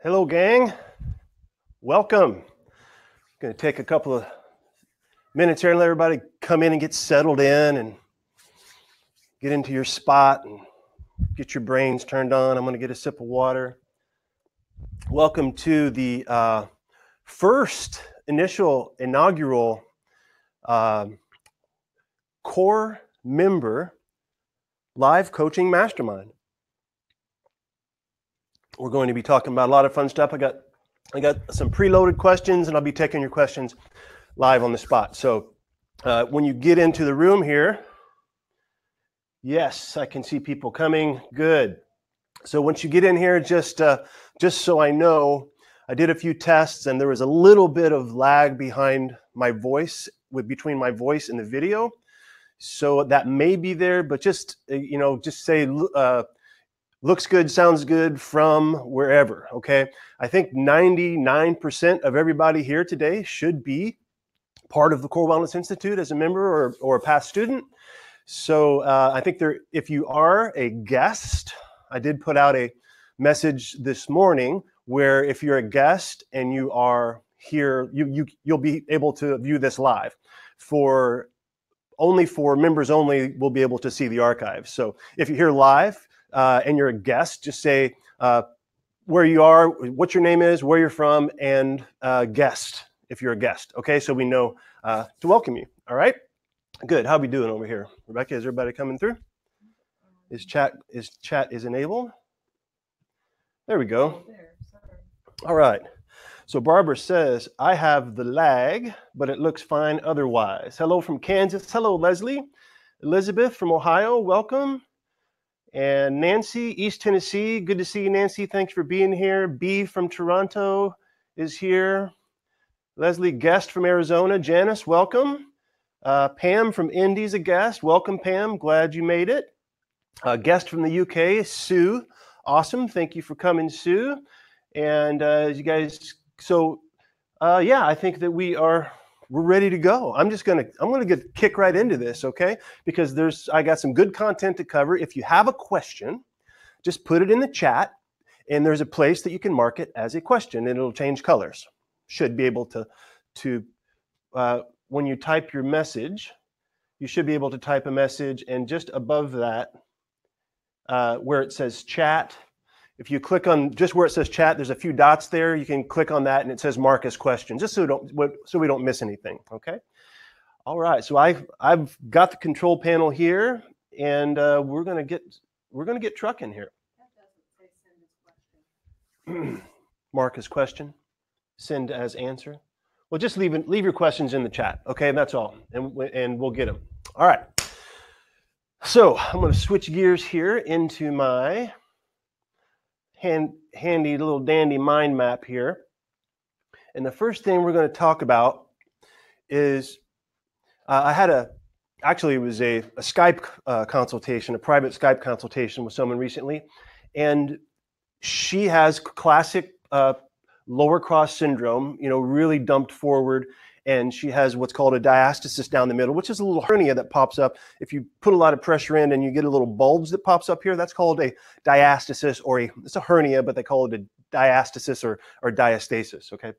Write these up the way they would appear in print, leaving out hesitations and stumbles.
Hello, gang. Welcome. Going to take a couple of minutes here and let everybody come in and get settled in and get into your spot and get your brains turned on. I'm going to get a sip of water. Welcome to the first inaugural core member live coaching mastermind. We're going to be talking about a lot of fun stuff. I got some preloaded questions, and I'll be taking your questions live on the spot. So when you get into the room here, yes, I can see people coming. Good. So once you get in here, just so I know, I did a few tests, and there was a little bit of lag behind my voice, between my voice and the video. So that may be there, but just say. Looks good, sounds good from wherever, okay? I think 99% of everybody here today should be part of the Core Wellness Institute as a member or a past student. So I think if you are a guest, I did put out a message this morning where if you're a guest and you are here, you'll be able to view this live. Only for members only will be able to see the archive. So if you're here live, and you're a guest, just say where you are, what your name is, where you're from, and guest, if you're a guest. Okay, so we know to welcome you. All right, good. How are we doing over here, Rebecca? Is everybody coming through? Is chat enabled? There we go. All right. So Barbara says, I have the lag, but it looks fine otherwise. Hello from Kansas. Hello, Leslie. Elizabeth from Ohio, welcome. And Nancy, East Tennessee, good to see you, Nancy. Thanks for being here. B from Toronto is here. Leslie, guest from Arizona. Janice, welcome. Pam from Indy's a guest. Welcome, Pam. Glad you made it. Guest from the UK, Sue. Awesome. Thank you for coming, Sue. And you guys, I think that we're ready to go. I'm going to kick right into this, okay? Because I got some good content to cover. If you have a question, just put it in the chat, and there's a place that you can mark it as a question, and it'll change colors. Should be able to when you type your message, you should be able to type a message, and just above that, where it says chat, if you click on just where it says chat, there's a few dots there. You can click on that, and it says mark as question, just so we don't miss anything. Okay. All right. So I've got the control panel here, and we're gonna get trucking here. That doesn't say send as question. Mark as question, send as answer. Well, just leave your questions in the chat. Okay, that's all, and we'll get them. All right. So I'm going to switch gears here into my handy little dandy mind map here. And the first thing we're going to talk about is it was a Skype consultation, a private Skype consultation with someone recently. And she has classic lower cross syndrome, really dumped forward. And she has what's called a diastasis down the middle, which is a little hernia that pops up. If you put a lot of pressure in and you get a little bulge that pops up here, that's called a diastasis, it's a hernia, but they call it a diastasis or diastasis, okay?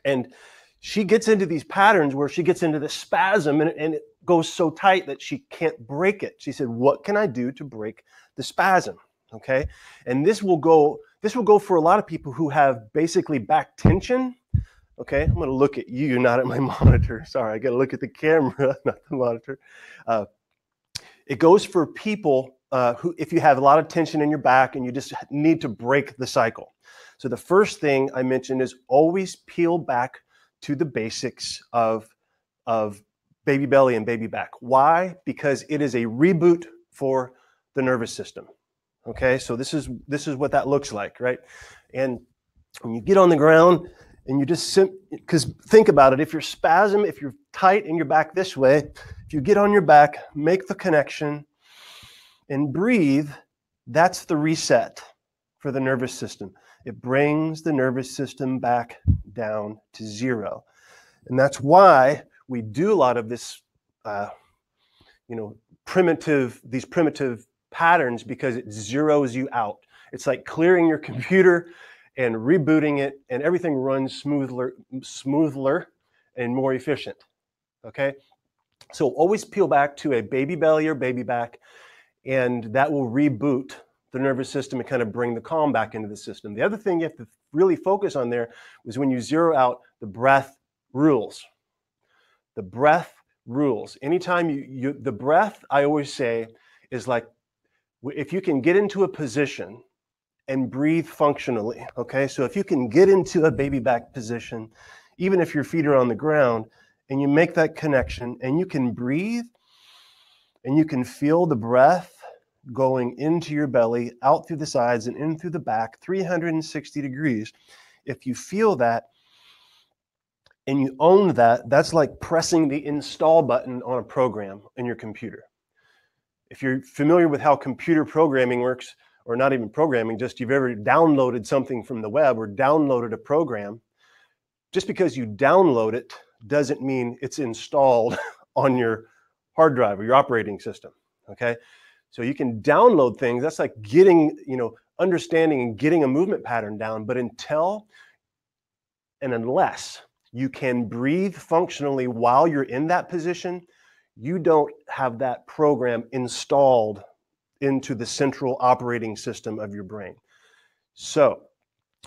And she gets into these patterns where she gets into the spasm and it goes so tight that she can't break it. She said, what can I do to break the spasm, okay? And this will go for a lot of people who have basically back tension. Okay, I'm going to look at you, not at my monitor. Sorry, I got to look at the camera, not the monitor. It goes for people who, if you have a lot of tension in your back and you just need to break the cycle. So the first thing I mentioned is always peel back to the basics of baby belly and baby back. Why? Because it is a reboot for the nervous system. Okay, so this is what that looks like, right? And when you get on the ground, and you just because think about it, if you're tight in your back this way, if you get on your back, make the connection and breathe, that's the reset for the nervous system. It brings the nervous system back down to zero. And that's why we do a lot of this, these primitive patterns, because it zeroes you out. It's like clearing your computer and rebooting it, and everything runs smoother and more efficient. Okay? So always peel back to a baby belly or baby back, and that will reboot the nervous system and kind of bring the calm back into the system. The other thing you have to really focus on there is when you zero out the breath rules. The breath rules. Anytime the breath, I always say, is like, if you can get into a position and breathe functionally, okay? So if you can get into a baby back position, even if your feet are on the ground, and you make that connection, and you can breathe, and you can feel the breath going into your belly, out through the sides, and in through the back, 360 degrees. If you feel that, and you own that, that's like pressing the install button on a program in your computer. If you're familiar with how computer programming works, or not even programming, just you've ever downloaded something from the web or downloaded a program, just because you download it doesn't mean it's installed on your hard drive or your operating system, okay? So you can download things, that's like getting, understanding and getting a movement pattern down, but until and unless you can breathe functionally while you're in that position, you don't have that program installed into the central operating system of your brain. So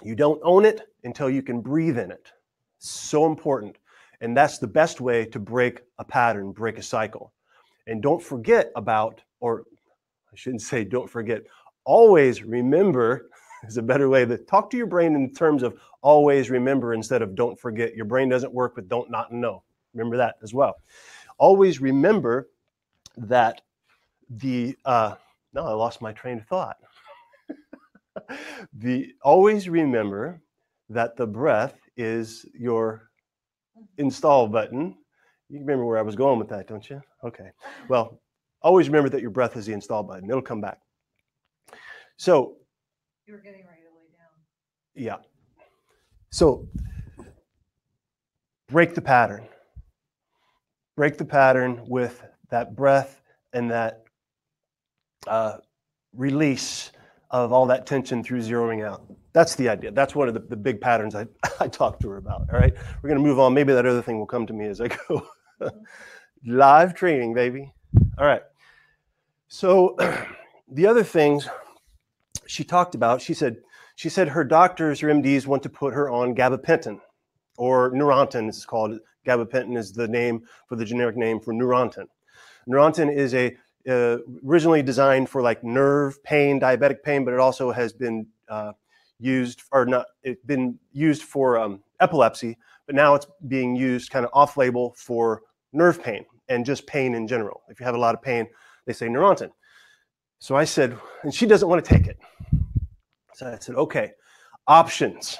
you don't own it until you can breathe in it. So important. And that's the best way to break a pattern, break a cycle. And don't forget about, or I shouldn't say don't forget, always remember is a better way to talk to your brain in terms of always remember instead of don't forget. Your brain doesn't work with don't, not, and no. Remember that as well. Always remember that no, I lost my train of thought. Always remember that the breath is your install button. You remember where I was going with that, don't you? Okay. Well, always remember that your breath is the install button. It'll come back. So. You were getting ready to lay down. Yeah. So, break the pattern. Break the pattern with that breath and that release of all that tension through zeroing out. That's the idea. That's one of the big patterns I talked to her about. All right. We're going to move on. Maybe that other thing will come to me as I go. Live training, baby. All right. So the other things she talked about, she said her doctors, her MDs want to put her on gabapentin, or Neurontin, it's called. Gabapentin is the name for the generic name for Neurontin. Neurontin is originally designed for like nerve pain, diabetic pain, but it also has been used for epilepsy, but now it's being used kind of off-label for nerve pain and just pain in general. If you have a lot of pain, they say Neurontin. So I said, and she doesn't want to take it. So I said, okay, options.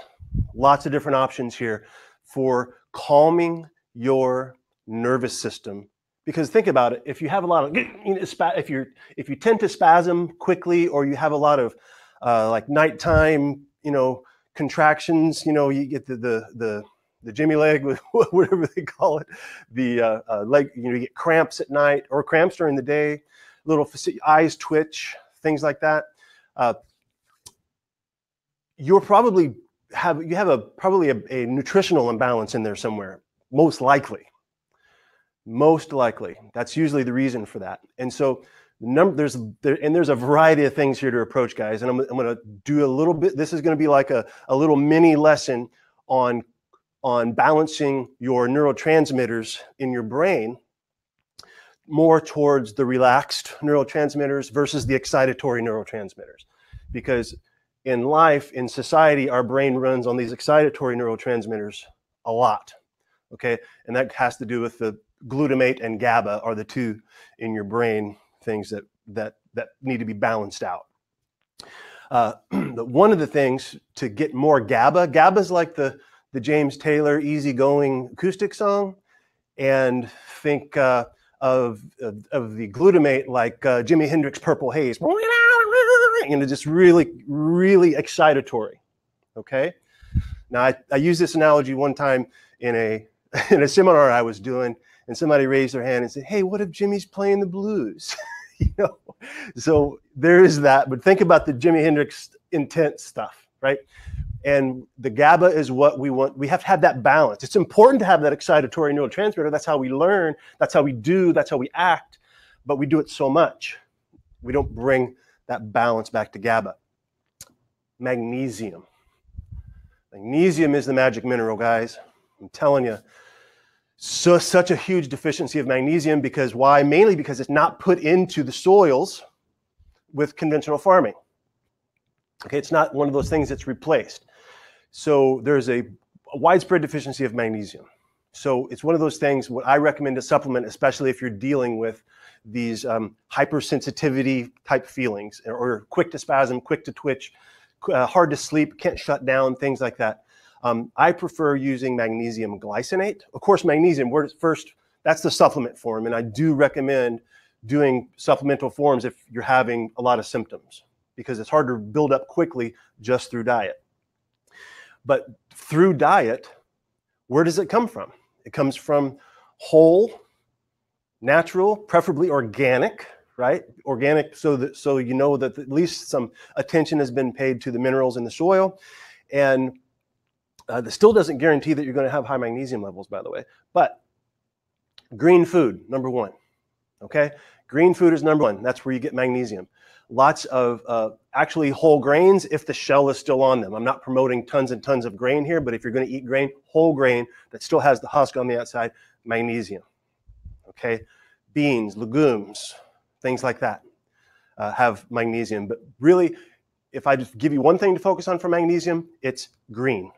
Lots of different options here for calming your nervous system. Because think about it, if you have a lot of, if you tend to spasm quickly, or you have a lot of like nighttime, contractions, you get the Jimmy leg, whatever they call it, the leg, you get cramps at night or cramps during the day, little eyes twitch, things like that. You probably have a nutritional imbalance in there somewhere, most likely. Most likely. That's usually the reason for that. And so there's a variety of things here to approach, guys. And I'm going to do a little bit. This is going to be like a little mini lesson on balancing your neurotransmitters in your brain more towards the relaxed neurotransmitters versus the excitatory neurotransmitters. Because in life, in society, our brain runs on these excitatory neurotransmitters a lot. Okay, and that has to do with the glutamate and GABA are the two in your brain things that need to be balanced out. One of the things to get more GABA is like the James Taylor easygoing acoustic song, and think of the glutamate like Jimi Hendrix Purple Haze, and it's just really, really excitatory. Okay, now I used this analogy one time in a seminar I was doing, and somebody raised their hand and said, "Hey, what if Jimmy's playing the blues?" So there is that. But think about the Jimi Hendrix intense stuff, right? And the GABA is what we want. We have to have that balance. It's important to have that excitatory neurotransmitter. That's how we learn. That's how we do. That's how we act. But we do it so much. We don't bring that balance back to GABA. Magnesium. Magnesium is the magic mineral, guys. I'm telling you. So such a huge deficiency of magnesium because why? Mainly because it's not put into the soils with conventional farming. Okay, it's not one of those things that's replaced. So there's a widespread deficiency of magnesium. So it's one of those things what I recommend to supplement, especially if you're dealing with these hypersensitivity type feelings or quick to spasm, quick to twitch, hard to sleep, can't shut down, things like that. I prefer using magnesium glycinate. Of course, magnesium, first, that's the supplement form, and I do recommend doing supplemental forms if you're having a lot of symptoms because it's hard to build up quickly just through diet. But through diet, where does it come from? It comes from whole, natural, preferably organic, right? Organic so you know that at least some attention has been paid to the minerals in the soil. And that still doesn't guarantee that you're going to have high magnesium levels, by the way. But green food, number one, okay? Green food is number one. That's where you get magnesium. Lots of actually whole grains if the shell is still on them. I'm not promoting tons and tons of grain here, but if you're going to eat grain, whole grain that still has the husk on the outside, magnesium, okay? Beans, legumes, things like that have magnesium. But really, if I just give you one thing to focus on for magnesium, it's green.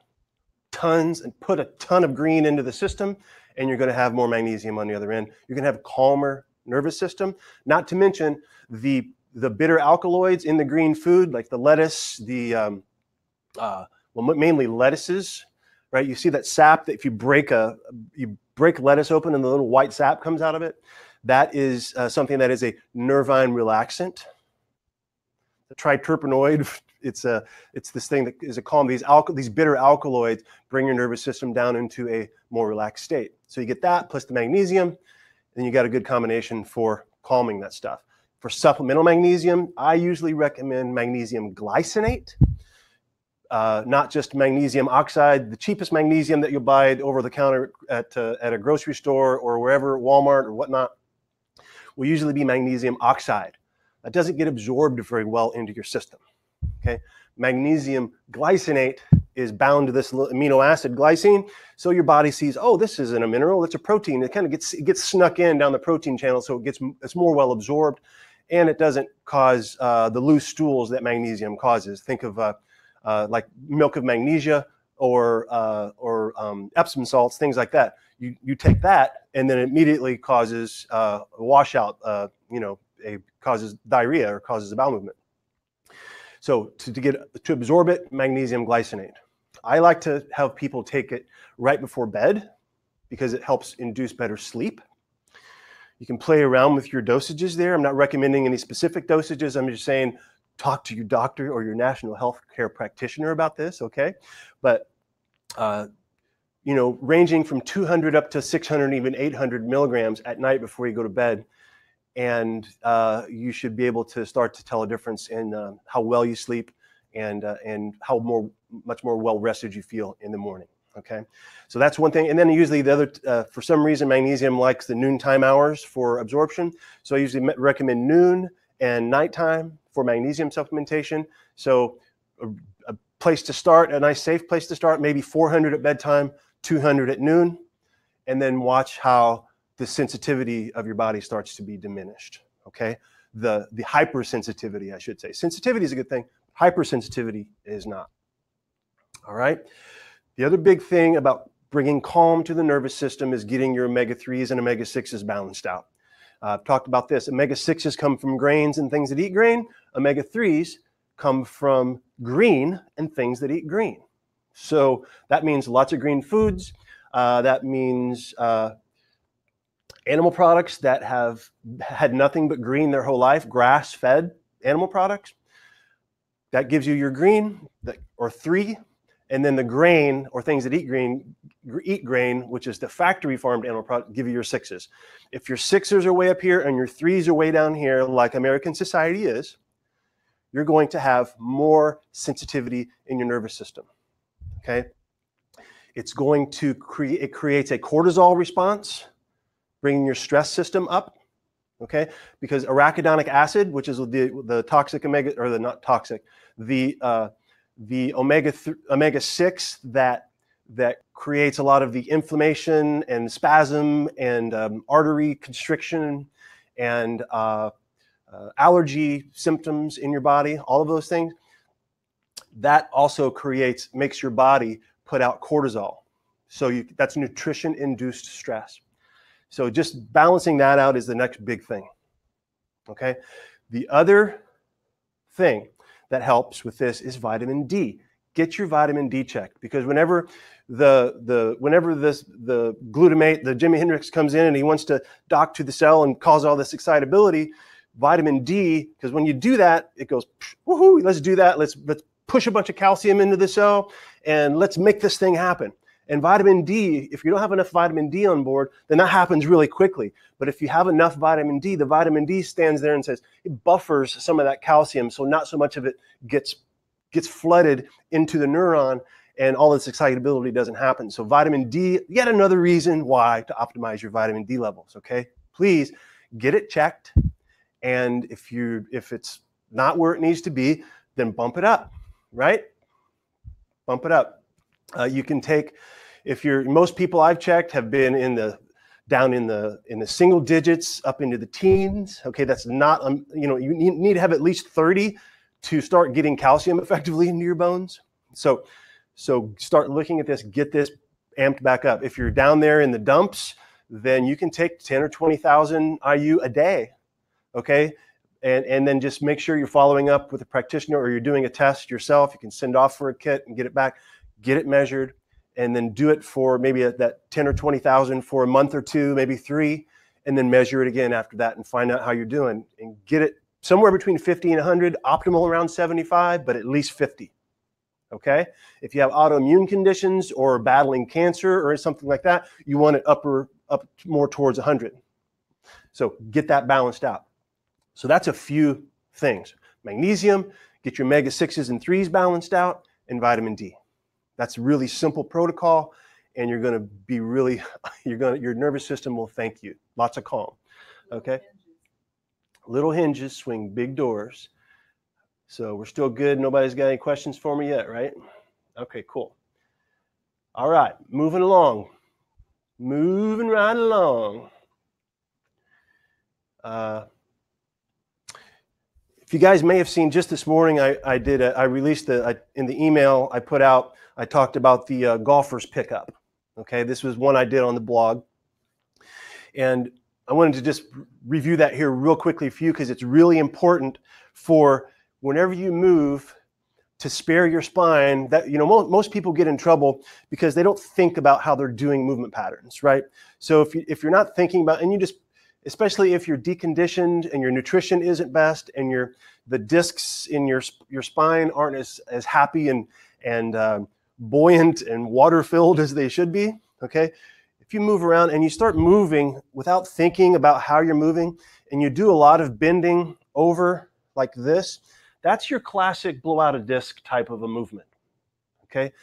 Tons, and put a ton of green into the system, and you're going to have more magnesium on the other end. You're going to have a calmer nervous system, not to mention the bitter alkaloids in the green food, like the lettuce, well, mainly lettuces, right? You see that sap that if you break lettuce open and the little white sap comes out of it, that is something that is a nervine relaxant. The triterpenoid, it's this thing that is a calm. These bitter alkaloids bring your nervous system down into a more relaxed state. So you get that plus the magnesium, and you got a good combination for calming that stuff. For supplemental magnesium, I usually recommend magnesium glycinate, not just magnesium oxide. The cheapest magnesium that you'll buy over the counter at a grocery store or wherever, Walmart or whatnot, will usually be magnesium oxide. That doesn't get absorbed very well into your system. Okay, magnesium glycinate is bound to this amino acid glycine, so your body sees, oh, this isn't a mineral, it's a protein. It kind of gets snuck in down the protein channel, so it's more well absorbed, and it doesn't cause the loose stools that magnesium causes. Think of like milk of magnesia or Epsom salts, things like that. You take that, and then it immediately causes a washout. It causes diarrhea or causes a bowel movement. So to absorb it, magnesium glycinate. I like to have people take it right before bed because it helps induce better sleep. You can play around with your dosages there. I'm not recommending any specific dosages. I'm just saying talk to your doctor or your national health care practitioner about this, okay? But, ranging from 200 up to 600, even 800 milligrams at night before you go to bed. And you should be able to start to tell a difference in how well you sleep and how much more well rested you feel in the morning. Okay, so that's one thing. And then usually the other, for some reason, magnesium likes the noontime hours for absorption. So I usually recommend noon and nighttime for magnesium supplementation. So a place to start, a nice safe place to start, maybe 400 at bedtime, 200 at noon, and then watch how the sensitivity of your body starts to be diminished, okay? The hypersensitivity, I should say. Sensitivity is a good thing. Hypersensitivity is not, all right? The other big thing about bringing calm to the nervous system is getting your omega-3s and omega-6s balanced out. I've talked about this. Omega-6s come from grains and things that eat grain. Omega-3s come from green and things that eat green. So that means lots of green foods. That means animal products that have had nothing but green their whole life, grass-fed animal products. That gives you your green, or 3, and then the grain, or things that eat grain, which is the factory-farmed animal product, give you your 6s. If your 6s are way up here and your 3s are way down here, like American society is, you're going to have more sensitivity in your nervous system. okay? It's going to it creates a cortisol response, bringing your stress system up, okay? Because arachidonic acid, which is the toxic omega, or the not toxic, the omega-6 that creates a lot of the inflammation and spasm and artery constriction and allergy symptoms in your body, all of those things, that also makes your body put out cortisol. So that's nutrition-induced stress. So just balancing that out is the next big thing, okay? The other thing that helps with this is vitamin D. Get your vitamin D checked, because whenever the glutamate, the Jimi Hendrix comes in and he wants to dock to the cell and cause all this excitability, vitamin D, because when you do that, it goes, woohoo, let's do that. Let's push a bunch of calcium into the cell and let's make this thing happen. And vitamin D, if you don't have enough vitamin D on board, then that happens really quickly. But if you have enough vitamin D, the vitamin D stands there and says, it buffers some of that calcium, so not so much of it gets flooded into the neuron and all this excitability doesn't happen. So vitamin D, yet another reason why to optimize your vitamin D levels, okay? Please get it checked. And if it's not where it needs to be, then bump it up, right? Bump it up. You can take, most people I've checked have been down in the single digits up into the teens. Okay, that's not, you need to have at least 30 to start getting calcium effectively into your bones. So start looking at this, get this amped back up. If you're down there in the dumps, then you can take 10 or 20,000 IU a day, okay? And then just make sure you're following up with a practitioner, or you're doing a test yourself. You can send off for a kit and get it back, get it measured, and then do it for maybe that 10 or 20,000 for a month or two, maybe 3, and then measure it again after that and find out how you're doing and get it somewhere between 50 and 100, optimal around 75, but at least 50, okay? If you have autoimmune conditions or battling cancer or something like that, you want it up more towards 100. So get that balanced out. So that's a few things. Magnesium, get your omega-6s and 3s balanced out, and vitamin D. That's a really simple protocol, and you're going to be really, your nervous system will thank you. Lots of calm, okay? Little hinges swing big doors. So we're still good. Nobody's got any questions for me yet, right? Okay, cool. All right, moving along. Moving right along. If you guys may have seen just this morning, I released in the email I put out, I talked about the golfer's pickup. Okay, this was one I did on the blog. And I wanted to just review that here real quickly for you, because it's really important for whenever you move to spare your spine. That, most people get in trouble because they don't think about how they're doing movement patterns, right? So if you're not thinking about, and especially if you're deconditioned and your nutrition isn't best and the discs in your spine aren't as happy and buoyant and water-filled as they should be, okay? If you move around and you start moving without thinking about how you're moving, and you do a lot of bending over like this, that's your classic blow out a disc type of a movement, okay?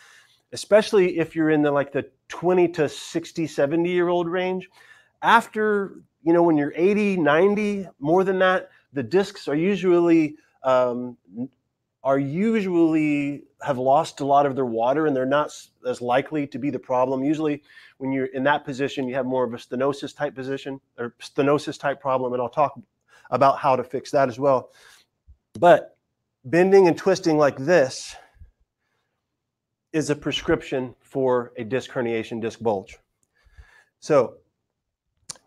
Especially if you're in the 20 to 60, 70-year-old range. After, when you're 80, 90, more than that, the discs are usually have lost a lot of their water, and they're not as likely to be the problem. Usually when you're in that position, you have more of a stenosis type position or stenosis type problem, and I'll talk about how to fix that as well. But bending and twisting like this is a prescription for a disc herniation, disc bulge. So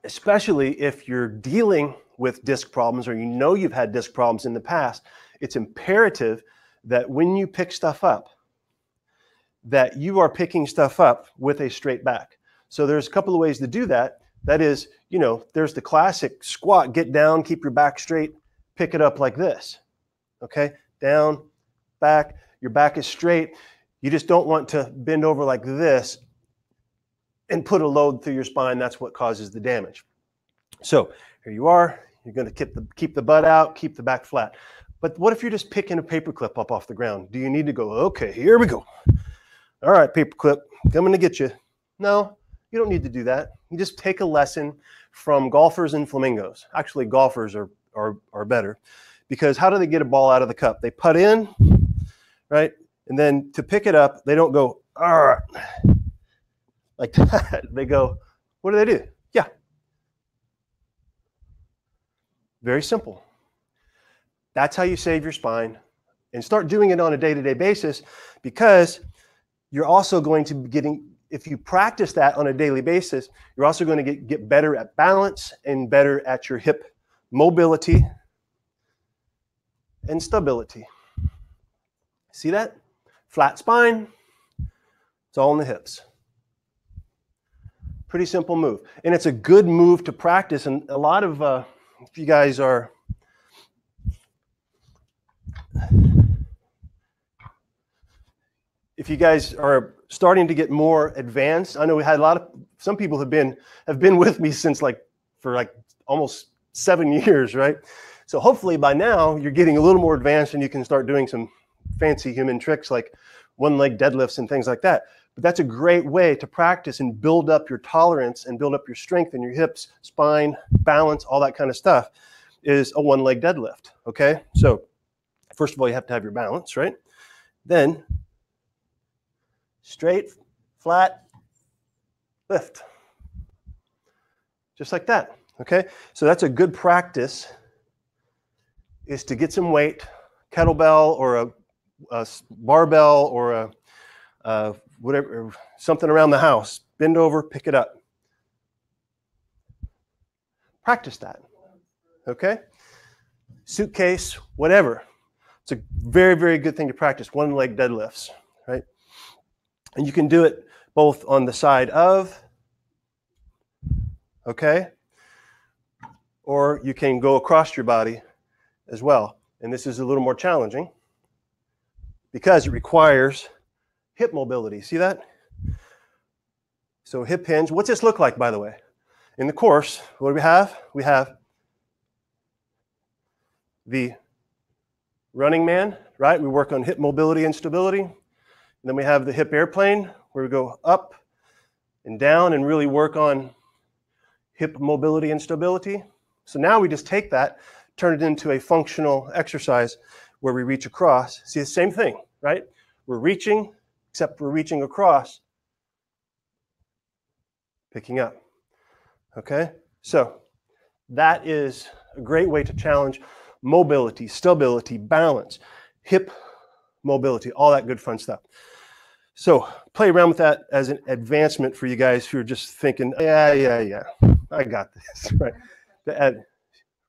especially if you're dealing with disc problems, or you've had disc problems in the past, it's imperative that when you pick stuff up, that you are picking stuff up with a straight back. So there's a couple of ways to do that. That is, there's the classic squat, get down, keep your back straight, pick it up like this, okay? Down, back, your back is straight. You just don't want to bend over like this and put a load through your spine. That's what causes the damage. So here you are. You're going to keep the butt out, keep the back flat. But what if you're just picking a paperclip up off the ground? Do you need to go, okay, here we go. all right, paperclip, coming to get you. No, you don't need to do that. You just take a lesson from golfers and flamingos. Actually, golfers are better, because how do they get a ball out of the cup? They putt in, right? And then to pick it up, they don't go, like that. They go, what do? Yeah. Very simple. That's how you save your spine, and start doing it on a day-to-day basis, because you're also going to be getting, if you practice that on a daily basis, you're also going to get better at balance and better at your hip mobility and stability. See that? Flat spine, it's all in the hips. Pretty simple move. And it's a good move to practice. And a lot of, if you guys are, starting to get more advanced, I know we had some people have been with me since for almost 7 years, right? So hopefully by now you're getting a little more advanced and you can start doing some fancy human tricks like one-leg deadlifts and things like that. But that's a great way to practice and build up your tolerance and build up your strength in your hips, spine, balance, all that kind of stuff, is a one-leg deadlift, okay? So first of all, you have to have your balance, right? Then straight, flat, lift. Just like that, okay? So that's a good practice, is to get some weight, kettlebell or a barbell or a whatever, something around the house. Bend over, pick it up. Practice that, okay? Suitcase, whatever. It's a very, very good thing to practice, one-leg deadlifts, right? And you can do it both on the side of, okay? Or you can go across your body as well. And this is a little more challenging because it requires hip mobility. See that? So hip hinge. What's this look like, by the way? In the course, what do we have? We have the running man, right? We work on hip mobility and stability. And then we have the hip airplane, where we go up and down and really work on hip mobility and stability. So now we just take that, turn it into a functional exercise where we reach across. See, the same thing, right? We're reaching, except we're reaching across, picking up, okay? So that is a great way to challenge mobility, stability, balance, hip mobility, all that good fun stuff. So play around with that as an advancement for you guys who are just thinking, yeah, I got this, right?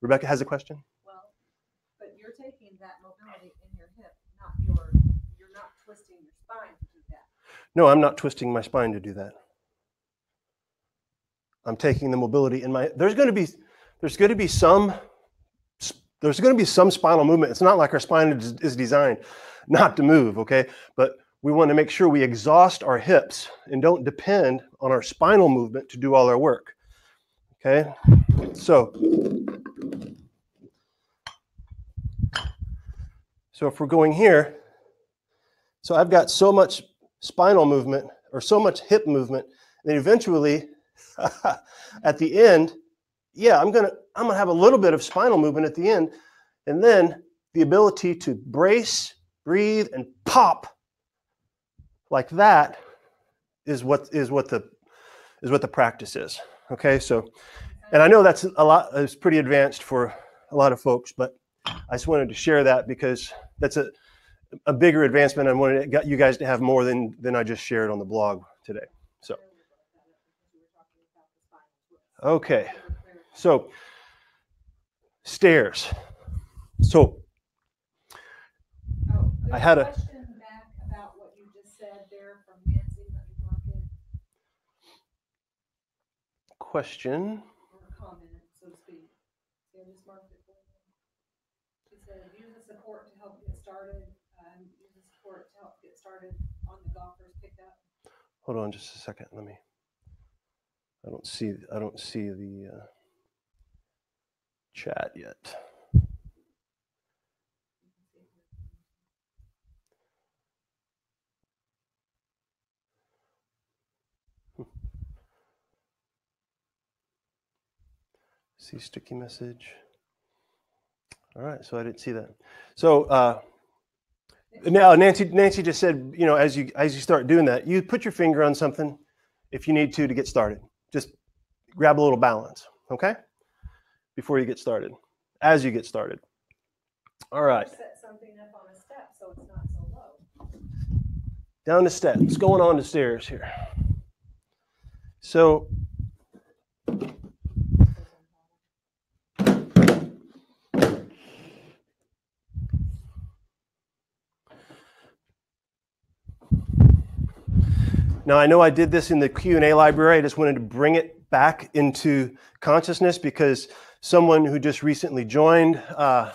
Rebecca has a question? Well, but you're taking that mobility in your hip, you're not twisting your spine to do that. No, I'm not twisting my spine to do that. I'm taking the mobility in my, there's going to be some spinal movement. It's not like our spine is designed not to move, okay? But we want to make sure we exhaust our hips and don't depend on our spinal movement to do all our work, okay? So if we're going here, so I've got so much spinal movement or so much hip movement, and eventually at the end, yeah, I'm gonna have a little bit of spinal movement at the end, and then the ability to brace, breathe, and pop like that is what the practice is. Okay, so, and I know it's pretty advanced for a lot of folks, but I just wanted to share that because that's a bigger advancement. I wanted you guys to have more than I just shared on the blog today. So, okay, so stairs. So I had a question back about what you just said there from Nancy. Let me mark it. Question Or comment, so to speak. So I just marked it for you. She said, use the support to help get started. Use the support to help get started on the golfer's pickup. Hold on just a second. I don't see the chat yet. See sticky message. All right, so I didn't see that. So now Nancy just said, you know, as you start doing that, you put your finger on something if you need to get started. Just grab a little balance, okay? Before you get started, as you get started. All right. Set something up on a step so it's not so low. Down the steps, going on the stairs here. So now I know I did this in the Q&A library. I just wanted to bring it back into consciousness because someone who just recently joined, can't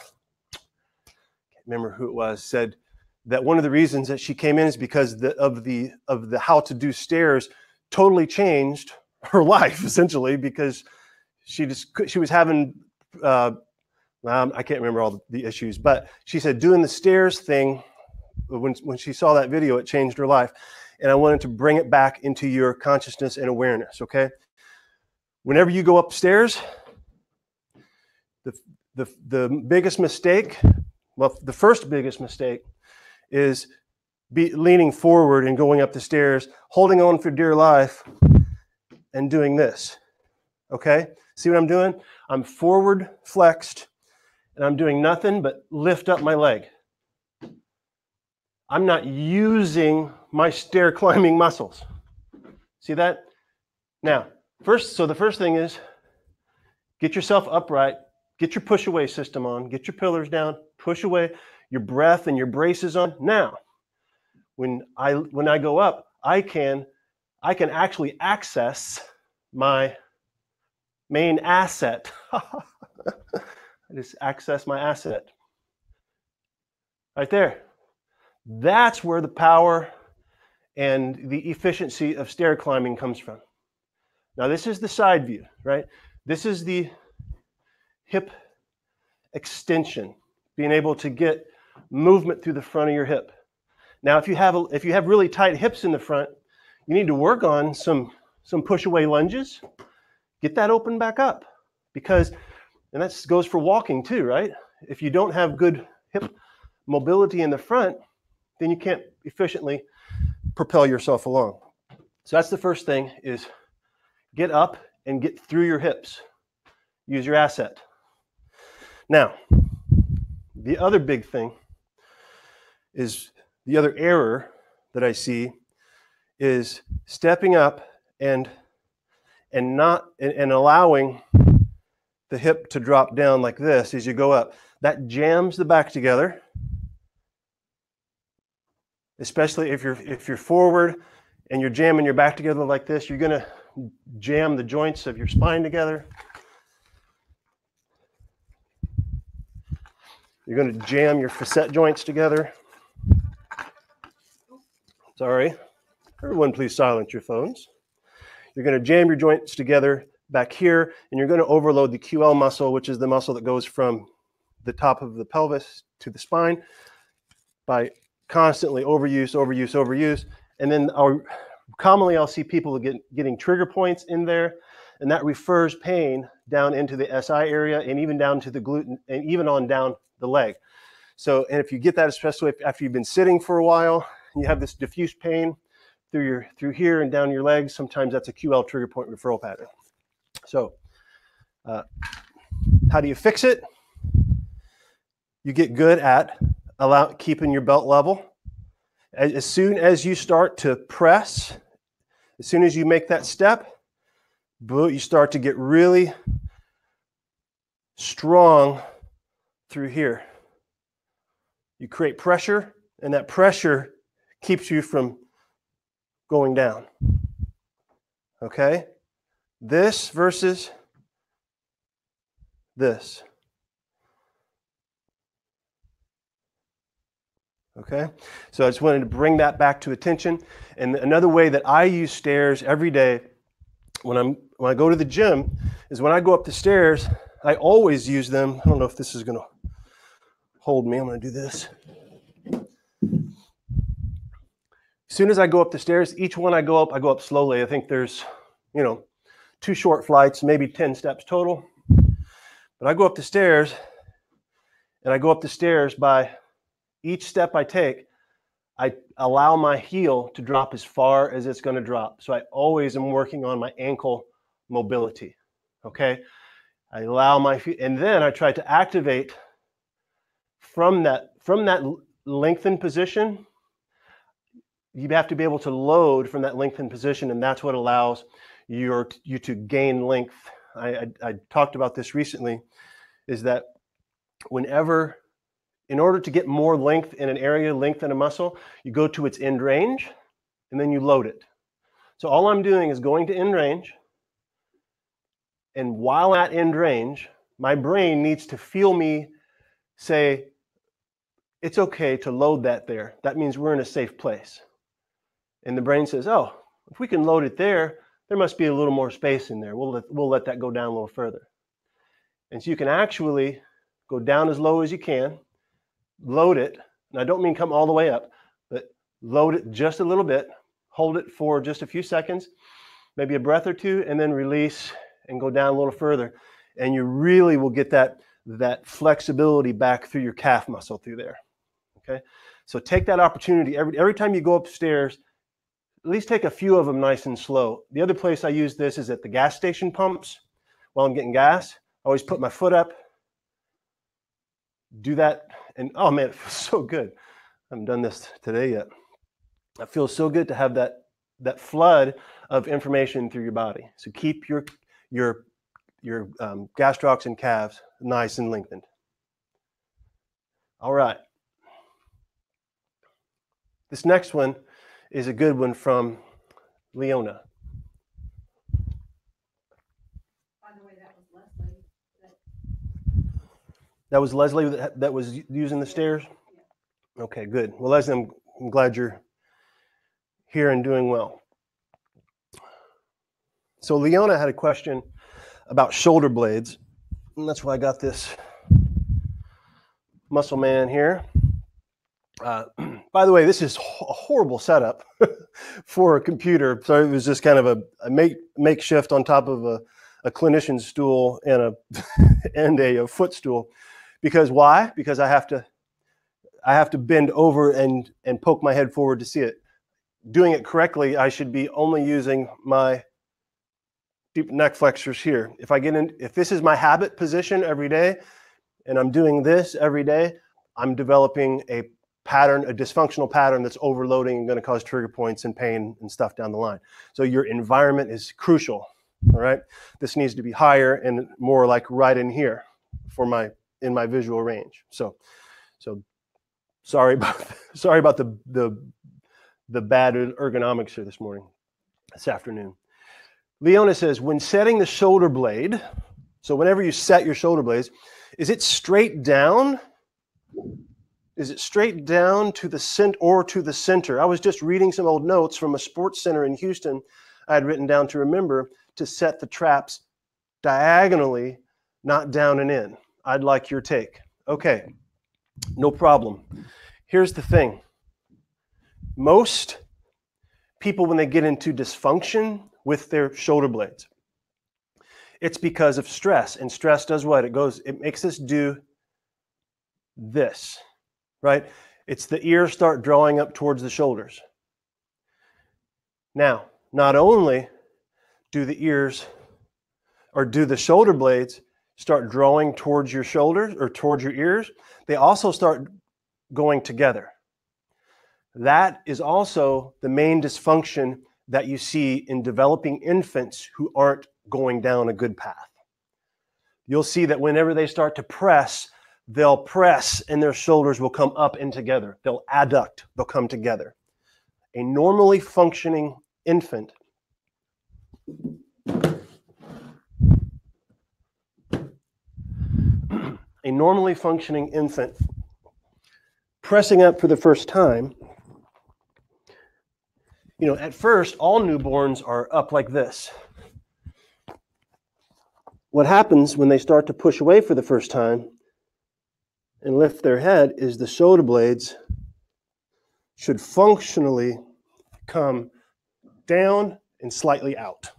remember who it was, said that one of the reasons that she came in is because of the how to do stairs totally changed her life essentially, because she was having I can't remember all the issues, but she said doing the stairs thing, when she saw that video, it changed her life. And I wanted to bring it back into your consciousness and awareness, okay? Whenever you go upstairs, the biggest mistake, well, the first biggest mistake is leaning forward and going up the stairs, holding on for dear life, and doing this, okay? See what I'm doing? I'm forward flexed, and I'm doing nothing but lift up my leg. I'm not using my stair climbing muscles. See that? Now, the first thing is get yourself upright, get your push away system on, get your pillars down, push away, your breath and your braces on. Now, when I go up, I can actually access my main asset. I just access my asset. Right there. That's where the power and the efficiency of stair climbing comes from. Now this is the side view, right? This is the hip extension, being able to get movement through the front of your hip. Now if you have really tight hips in the front, you need to work on some push away lunges. Get that open back up, because, and that goes for walking too, right? If you don't have good hip mobility in the front, then you can't efficiently propel yourself along. So that's the first thing, is get up and get through your hips. Use your asset. Now, the other big thing is, the other error that I see is stepping up and allowing the hip to drop down like this as you go up. That jams the back together. Especially if you're forward and you're jamming your back together like this, you're going to jam the joints of your spine together. You're going to jam your facet joints together. Sorry. Everyone, please silence your phones. You're going to jam your joints together back here, and you're going to overload the QL muscle, which is the muscle that goes from the top of the pelvis to the spine, by constantly overuse. And then commonly I'll see people getting trigger points in there, and that refers pain down into the SI area and even down to the glute and even on down the leg. So, and if you get that, especially after you've been sitting for a while, you have this diffuse pain through here and down your legs, sometimes that's a QL trigger point referral pattern. So how do you fix it? You get good at keeping your belt level. As soon as you start to press, as soon as you make that step, you start to get really strong through here. You create pressure, and that pressure keeps you from going down. Okay? This versus this. Okay, so I just wanted to bring that back to attention. And another way that I use stairs every day when I go to the gym is when I go up the stairs, I always use them. I don't know if this is going to hold me. I'm going to do this. As soon as I go up the stairs, each one I go up slowly. I think there's, 2 short flights, maybe 10 steps total. But I go up the stairs, and I go up the stairs by each step I take, I allow my heel to drop as far as it's going to drop. So I always am working on my ankle mobility. Okay? I allow my feet, and then I try to activate from that lengthened position. You have to be able to load from that lengthened position, and that's what allows you to gain length. I talked about this recently, is that whenever, in order to get more length in an area, length in a muscle, you go to its end range, and then you load it. So all I'm doing is going to end range, and while at end range, my brain needs to feel me say, it's okay to load that there. That means we're in a safe place. And the brain says, oh, if we can load it there, there must be a little more space in there. We'll let that go down a little further. And so you can actually go down as low as you can, load it. And I don't mean come all the way up, but load it just a little bit, hold it for just a few seconds, maybe a breath or two, and then release and go down a little further. And you really will get that flexibility back through your calf muscle through there. Okay? So take that opportunity. Every time you go upstairs, at least take a few of them nice and slow. The other place I use this is at the gas station pumps. While I'm getting gas, I always put my foot up, do that, and oh man, it feels so good. I haven't done this today yet. It feels so good to have that flood of information through your body. So keep your gastrocs and calves nice and lengthened. All right. This next one is a good one from Leona. By the way, that was Leslie. That was Leslie that was using the stairs? Yeah. Okay, good. Well, Leslie, I'm glad you're here and doing well. So Leona had a question about shoulder blades, and that's why I got this muscle man here. By the way, this is a horrible setup for a computer. So it was just kind of a makeshift on top of a clinician's stool and a footstool. Because why? Because I have to bend over and poke my head forward to see it. Doing it correctly, I should be only using my deep neck flexors here. If this is my habit position every day, and I'm doing this every day, I'm developing a dysfunctional pattern that's overloading and going to cause trigger points and pain and stuff down the line. So your environment is crucial. All right, this needs to be higher and more like right in here in my visual range. So sorry about the bad ergonomics here this afternoon. Leona says, when setting the shoulder blade, so whenever you set your shoulder blades, is it straight down? Is it straight down to the center? I was just reading some old notes from a sports center in Houston I had written down to remember to set the traps diagonally, not down and in. I'd like your take. Okay, no problem. Here's the thing. Most people, when they get into dysfunction with their shoulder blades, it's because of stress. And stress does what? It makes us do this. Right? It's the ears start drawing up towards the shoulders. Now, not only do the shoulder blades start drawing towards your shoulders or towards your ears, they also start going together. That is also the main dysfunction that you see in developing infants who aren't going down a good path. You'll see that whenever they start to press, they'll press and their shoulders will come up and together. They'll adduct, they'll come together. A normally functioning infant pressing up for the first time, at first, all newborns are up like this. What happens when they start to push away for the first time and lift their head is the shoulder blades should functionally come down and slightly out.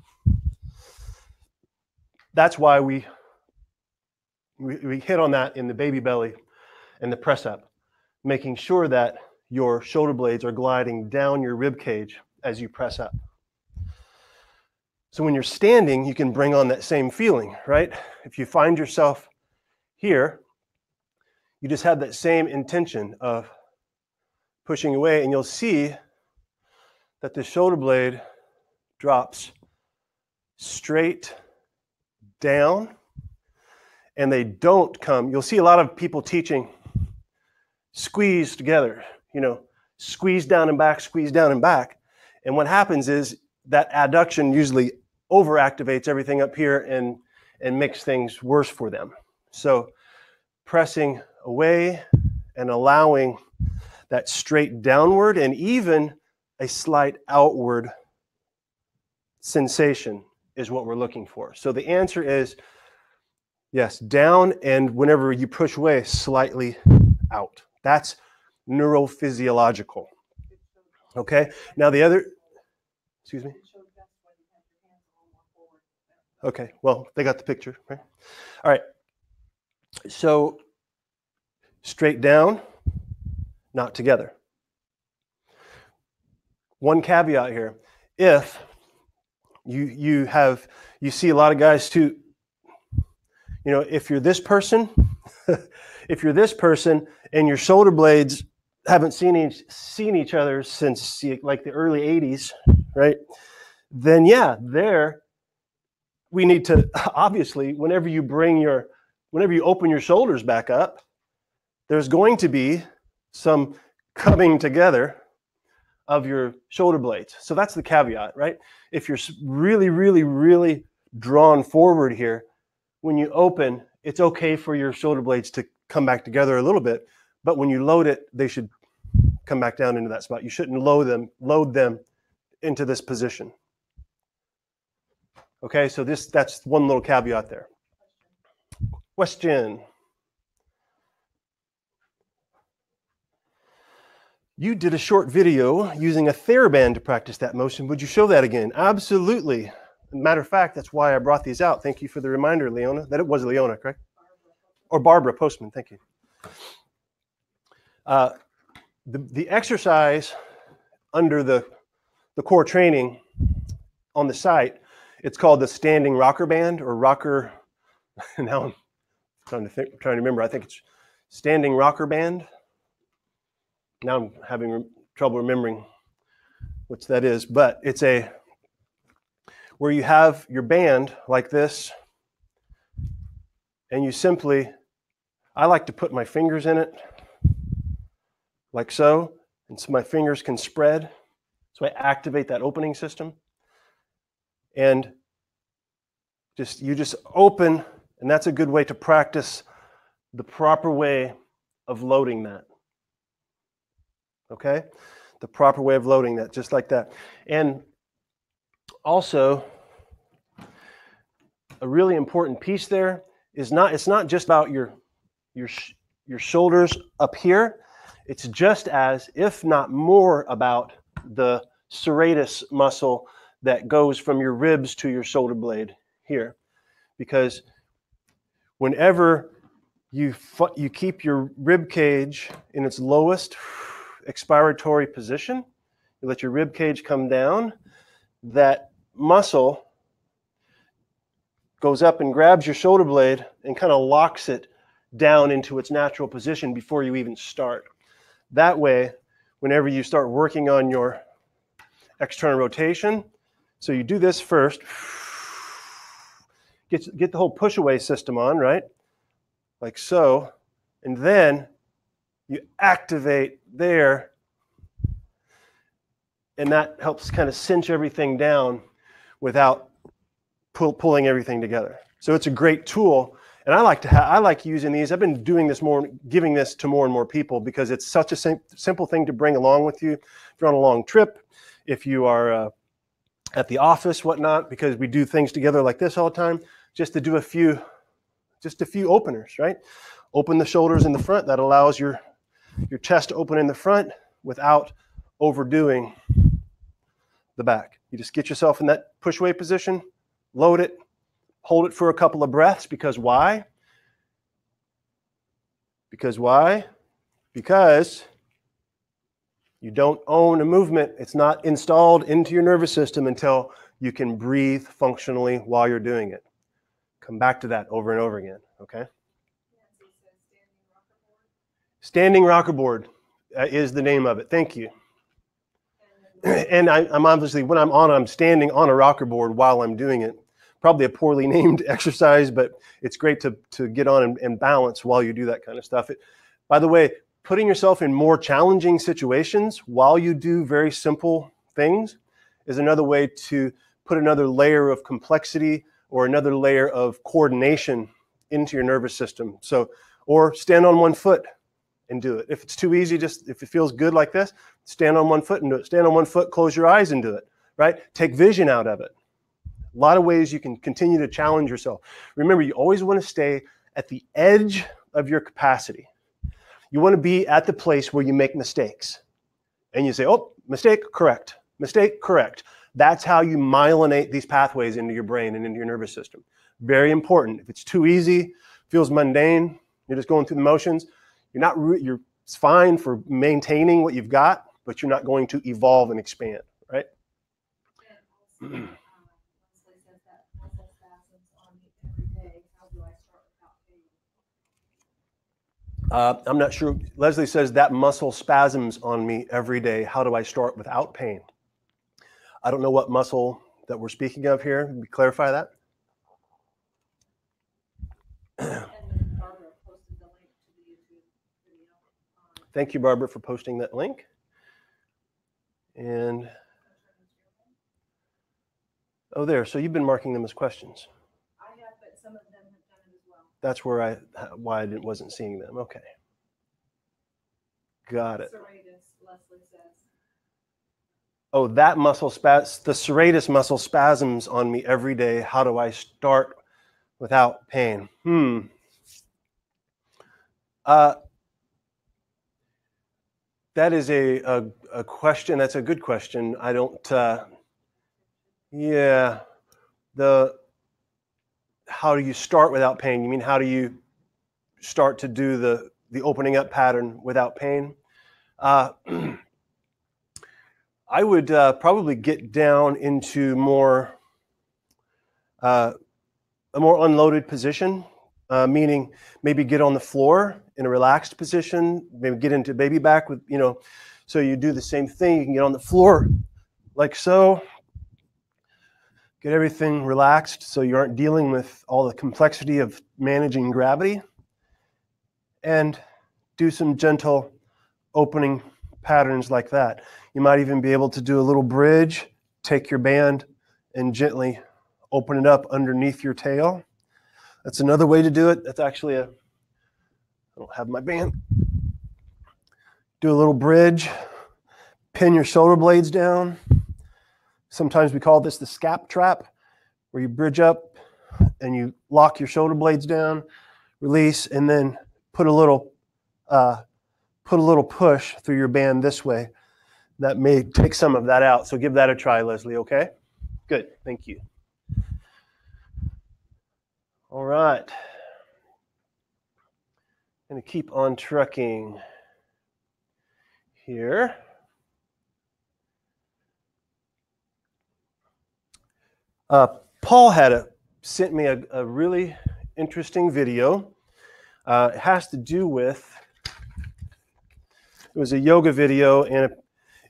That's why we we hit on that in the baby belly and the press up, making sure that your shoulder blades are gliding down your rib cage as you press up. So when you're standing, you can bring on that same feeling, right? If you find yourself here, you just have that same intention of pushing away, and you'll see that the shoulder blade drops straight down, and they don't come. You'll see a lot of people teaching squeeze together, squeeze down and back, squeeze down and back. And what happens is that adduction usually overactivates everything up here and makes things worse for them. So pressing away and allowing that straight downward and even a slight outward sensation is what we're looking for. So the answer is yes, down, and whenever you push away, slightly out. That's neurophysiological. Okay, now the other, excuse me? Okay, well, they got the picture, right? All right, so straight down, not together. One caveat here, if you see a lot of guys too, if you're this person, and your shoulder blades haven't seen each other since like the early 80s, right? Then yeah, we need to, obviously, whenever you open your shoulders back up, there's going to be some coming together of your shoulder blades. So that's the caveat, right? If you're really, really, really drawn forward here, when you open, it's okay for your shoulder blades to come back together a little bit, but when you load it, they should come back down into that spot. You shouldn't load them into this position. Okay, so that's one little caveat there. Question. You did a short video using a TheraBand to practice that motion. Would you show that again? Absolutely. Matter of fact, that's why I brought these out. Thank you for the reminder, Leona. That it was Leona, correct? Or Barbara Postman, thank you. The exercise under the core training on the site, it's called the standing rocker band or rocker. Now I'm trying to remember. I think it's standing rocker band. Now I'm having trouble remembering which that is, but it's where you have your band like this, and you simply, I like to put my fingers in it like so, and so my fingers can spread, so I activate that opening system, and you just open, and that's a good way to practice the proper way of loading that. Okay? The proper way of loading that, just like that. And also, a really important piece there is it's not just about your shoulders up here. It's just as, if not more, about the serratus muscle that goes from your ribs to your shoulder blade here. Because whenever you keep your rib cage in its lowest expiratory position, you let your rib cage come down, that muscle goes up and grabs your shoulder blade and kind of locks it down into its natural position before you even start. That way, whenever you start working on your external rotation, so you do this first, get the whole push away system on, right? Like so, and then you activate there, and that helps kind of cinch everything down without pulling everything together. So it's a great tool, and I like using these. I've been doing this more, giving this to more and more people because it's such a simple thing to bring along with you if you're on a long trip, if you are at the office, whatnot, because we do things together like this all the time. Just to do a few openers, right? Open the shoulders in the front. That allows your chest to open in the front without overdoing the back. You just get yourself in that push-away position, load it, hold it for a couple of breaths, because why? Because why? Because you don't own a movement. It's not installed into your nervous system until you can breathe functionally while you're doing it. Come back to that over and over again, okay? Standing rocker board is the name of it. Thank you. And I'm obviously, when I'm standing on a rocker board while I'm doing it. Probably a poorly named exercise, but it's great to get on and balance while you do that kind of stuff. By the way, putting yourself in more challenging situations while you do very simple things is another way to put another layer of complexity or another layer of coordination into your nervous system. So, or stand on one foot and do it. If it's too easy, just if it feels good like this, stand on one foot and do it. Stand on one foot, close your eyes and do it, right? Take vision out of it. A lot of ways you can continue to challenge yourself. Remember, you always want to stay at the edge of your capacity. You want to be at the place where you make mistakes. And you say, oh, mistake, correct. Mistake, correct. That's how you myelinate these pathways into your brain and into your nervous system. Very important. If it's too easy, feels mundane, you're just going through the motions, it's fine for maintaining what you've got, but you're not going to evolve and expand, right? I'm not sure. Leslie says that muscle spasms on me every day. How do I start without pain? I don't know what muscle that we're speaking of here. Can we clarify that? Thank you, Barbara, for posting that link. And oh, there. So you've been marking them as questions. I have, but some of them have done it as well. That's why I wasn't seeing them. Okay. Got it. Serratus, Leslie says. Oh, that muscle the serratus muscle spasms on me every day. How do I start without pain? That is a question. That's a good question. I don't. Yeah. How do you start without pain? You mean how do you start to do the opening up pattern without pain? I would probably get down into a more unloaded position, meaning maybe get on the floor in a relaxed position, maybe get into baby back with, so you do the same thing. You can get on the floor like so. Get everything relaxed so you aren't dealing with all the complexity of managing gravity. And do some gentle opening patterns like that. You might even be able to do a little bridge, take your band and gently open it up underneath your tail. That's another way to do it. That's actually I don't have my band. Do a little bridge, pin your shoulder blades down. Sometimes we call this the scap trap, where you bridge up and you lock your shoulder blades down, release, and then put a little push through your band this way. That may take some of that out. So give that a try, Leslie, okay? Good, thank you. All right. I'm going to keep on trucking here. Paul sent me a really interesting video. It has to do with, it was a yoga video, and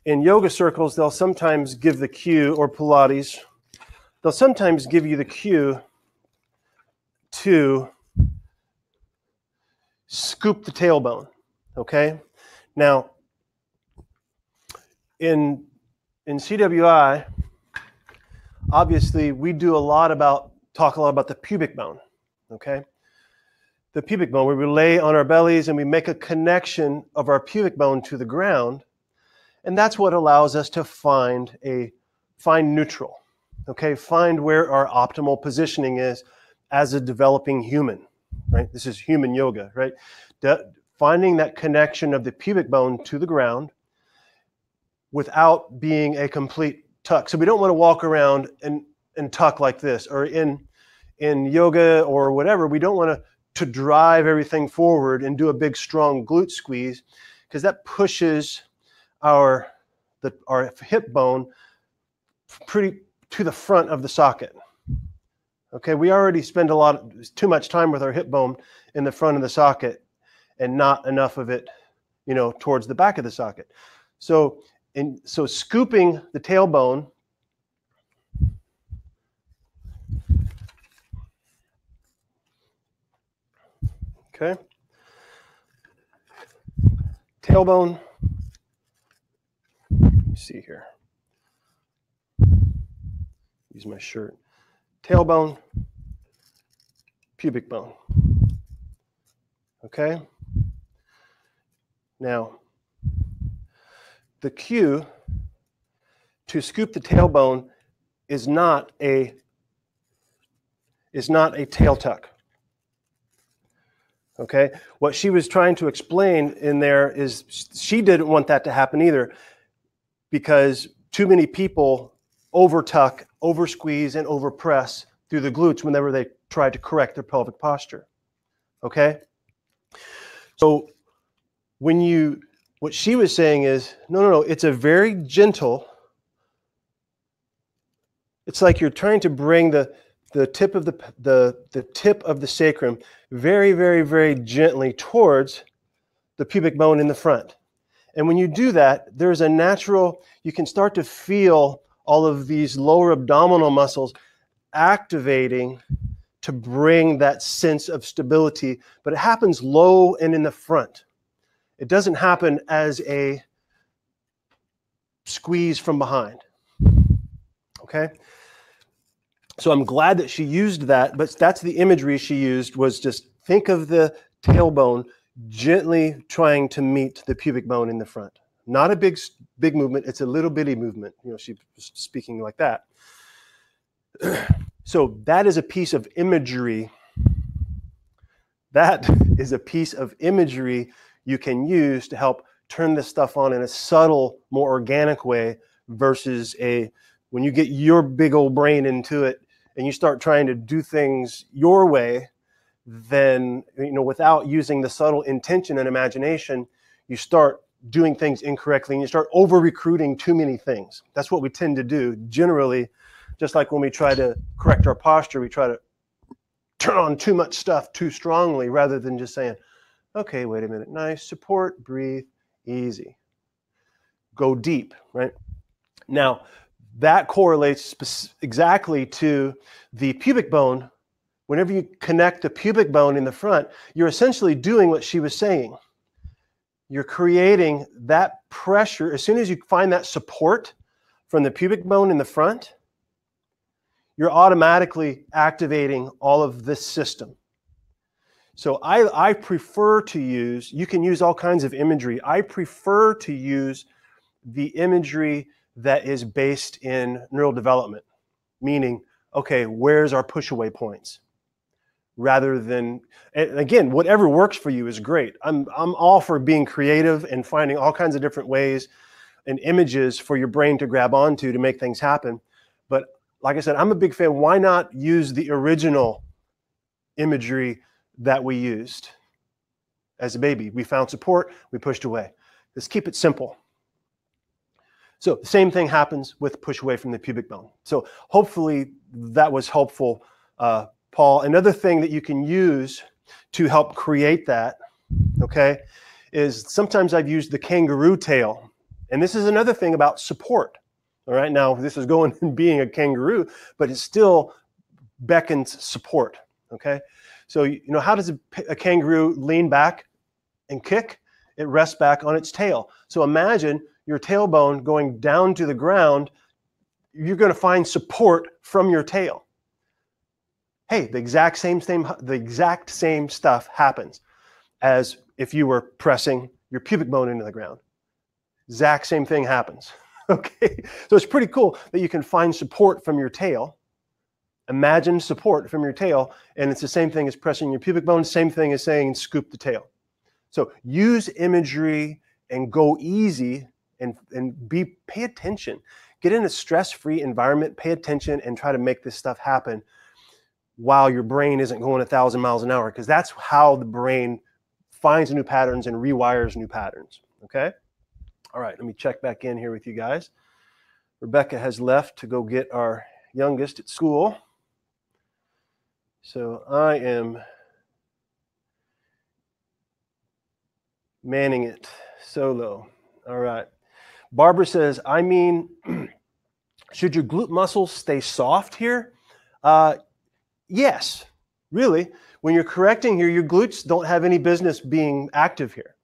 in yoga circles, they'll sometimes give the cue, or Pilates, they'll sometimes give you the cue to scoop the tailbone, okay? Now, in CWI, obviously, we talk a lot about the pubic bone, okay? The pubic bone, where we lay on our bellies and we make a connection of our pubic bone to the ground, and that's what allows us to find neutral, okay? Find where our optimal positioning is as a developing human, right? This is human yoga, right? Finding that connection of the pubic bone to the ground without being a complete tuck. So we don't want to walk around and tuck like this, or in yoga or whatever, we don't want to to drive everything forward and do a big strong glute squeeze, because that pushes our hip bone pretty to the front of the socket. Okay, we already spend too much time with our hip bone in the front of the socket and not enough of it, towards the back of the socket. So scooping the tailbone, okay, tailbone, let me see here, use my shirt, tailbone, pubic bone, okay? Now, the cue to scoop the tailbone is not a tail tuck. Okay? What she was trying to explain in there is she didn't want that to happen either, because too many people over-tuck, over-squeeze, and over-press through the glutes whenever they try to correct their pelvic posture. Okay? So what she was saying is, no, it's a very gentle, it's like you're trying to bring the tip of the tip of the sacrum very, very, very gently towards the pubic bone in the front. And when you do that, there's a natural, you can start to feel all of these lower abdominal muscles activating to bring that sense of stability, but it happens low and in the front. It doesn't happen as a squeeze from behind. Okay? So I'm glad that she used that, but that's the imagery she used, was just think of the tailbone gently trying to meet the pubic bone in the front. Not a big movement, it's a little bitty movement. She was speaking like that. So that is a piece of imagery. That is a piece of imagery you can use to help turn this stuff on in a subtle, more organic way, versus when you get your big old brain into it and you start trying to do things your way, then, without using the subtle intention and imagination, you start doing things incorrectly and you start over-recruiting too many things. That's what we tend to do generally. Just like when we try to correct our posture, we try to turn on too much stuff too strongly, rather than just saying, okay, wait a minute, nice, support, breathe, easy. Go deep, right? Now, that correlates exactly to the pubic bone. Whenever you connect the pubic bone in the front, you're essentially doing what she was saying. You're creating that pressure. As soon as you find that support from the pubic bone in the front, you're automatically activating all of this system. So I prefer to use, you can use all kinds of imagery. I prefer to use the imagery that is based in neural development, meaning, okay, where's our push away points? Rather than, and again, whatever works for you is great. I'm all for being creative and finding all kinds of different ways and images for your brain to grab onto to make things happen. But like I said, I'm a big fan. Why not use the original imagery that we used as a baby? We found support, we pushed away. Let's keep it simple. So the same thing happens with push away from the pubic bone. So hopefully that was helpful, Paul. Another thing that you can use to help create that, okay, is sometimes I've used the kangaroo tail. And this is another thing about support. All right, now this is going and being a kangaroo, but it still beckons support, okay? So, how does a kangaroo lean back and kick? It rests back on its tail. So imagine your tailbone going down to the ground, you're going to find support from your tail. Hey, the exact same stuff happens as if you were pressing your pubic bone into the ground. Exact same thing happens. Okay, so it's pretty cool that you can find support from your tail. Imagine support from your tail, and it's the same thing as pressing your pubic bone, same thing as saying scoop the tail. So use imagery and go easy and pay attention. Get in a stress-free environment, pay attention, and try to make this stuff happen. while your brain isn't going 1,000 miles an hour, because that's how the brain finds new patterns and rewires new patterns, okay? All right, let me check back in here with you guys. Rebecca has left to go get our youngest at school. So I am manning it solo. All right. Barbara says, I mean, should your glute muscles stay soft here? Yes, really. When you're correcting here, your glutes don't have any business being active here.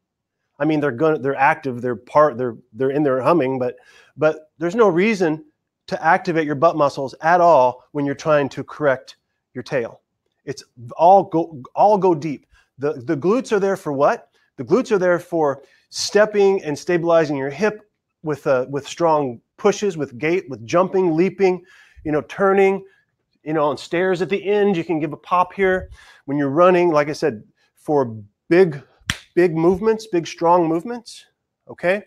I mean, they're active, they're in there humming, but there's no reason to activate your butt muscles at all when you're trying to correct your tail. It's all go deep. The glutes are there for what? The glutes are there for stepping and stabilizing your hip with strong pushes, with gait, with jumping, leaping, turning, on stairs at the end. You can give a pop here. When you're running, like I said, for big movements, big strong movements, okay?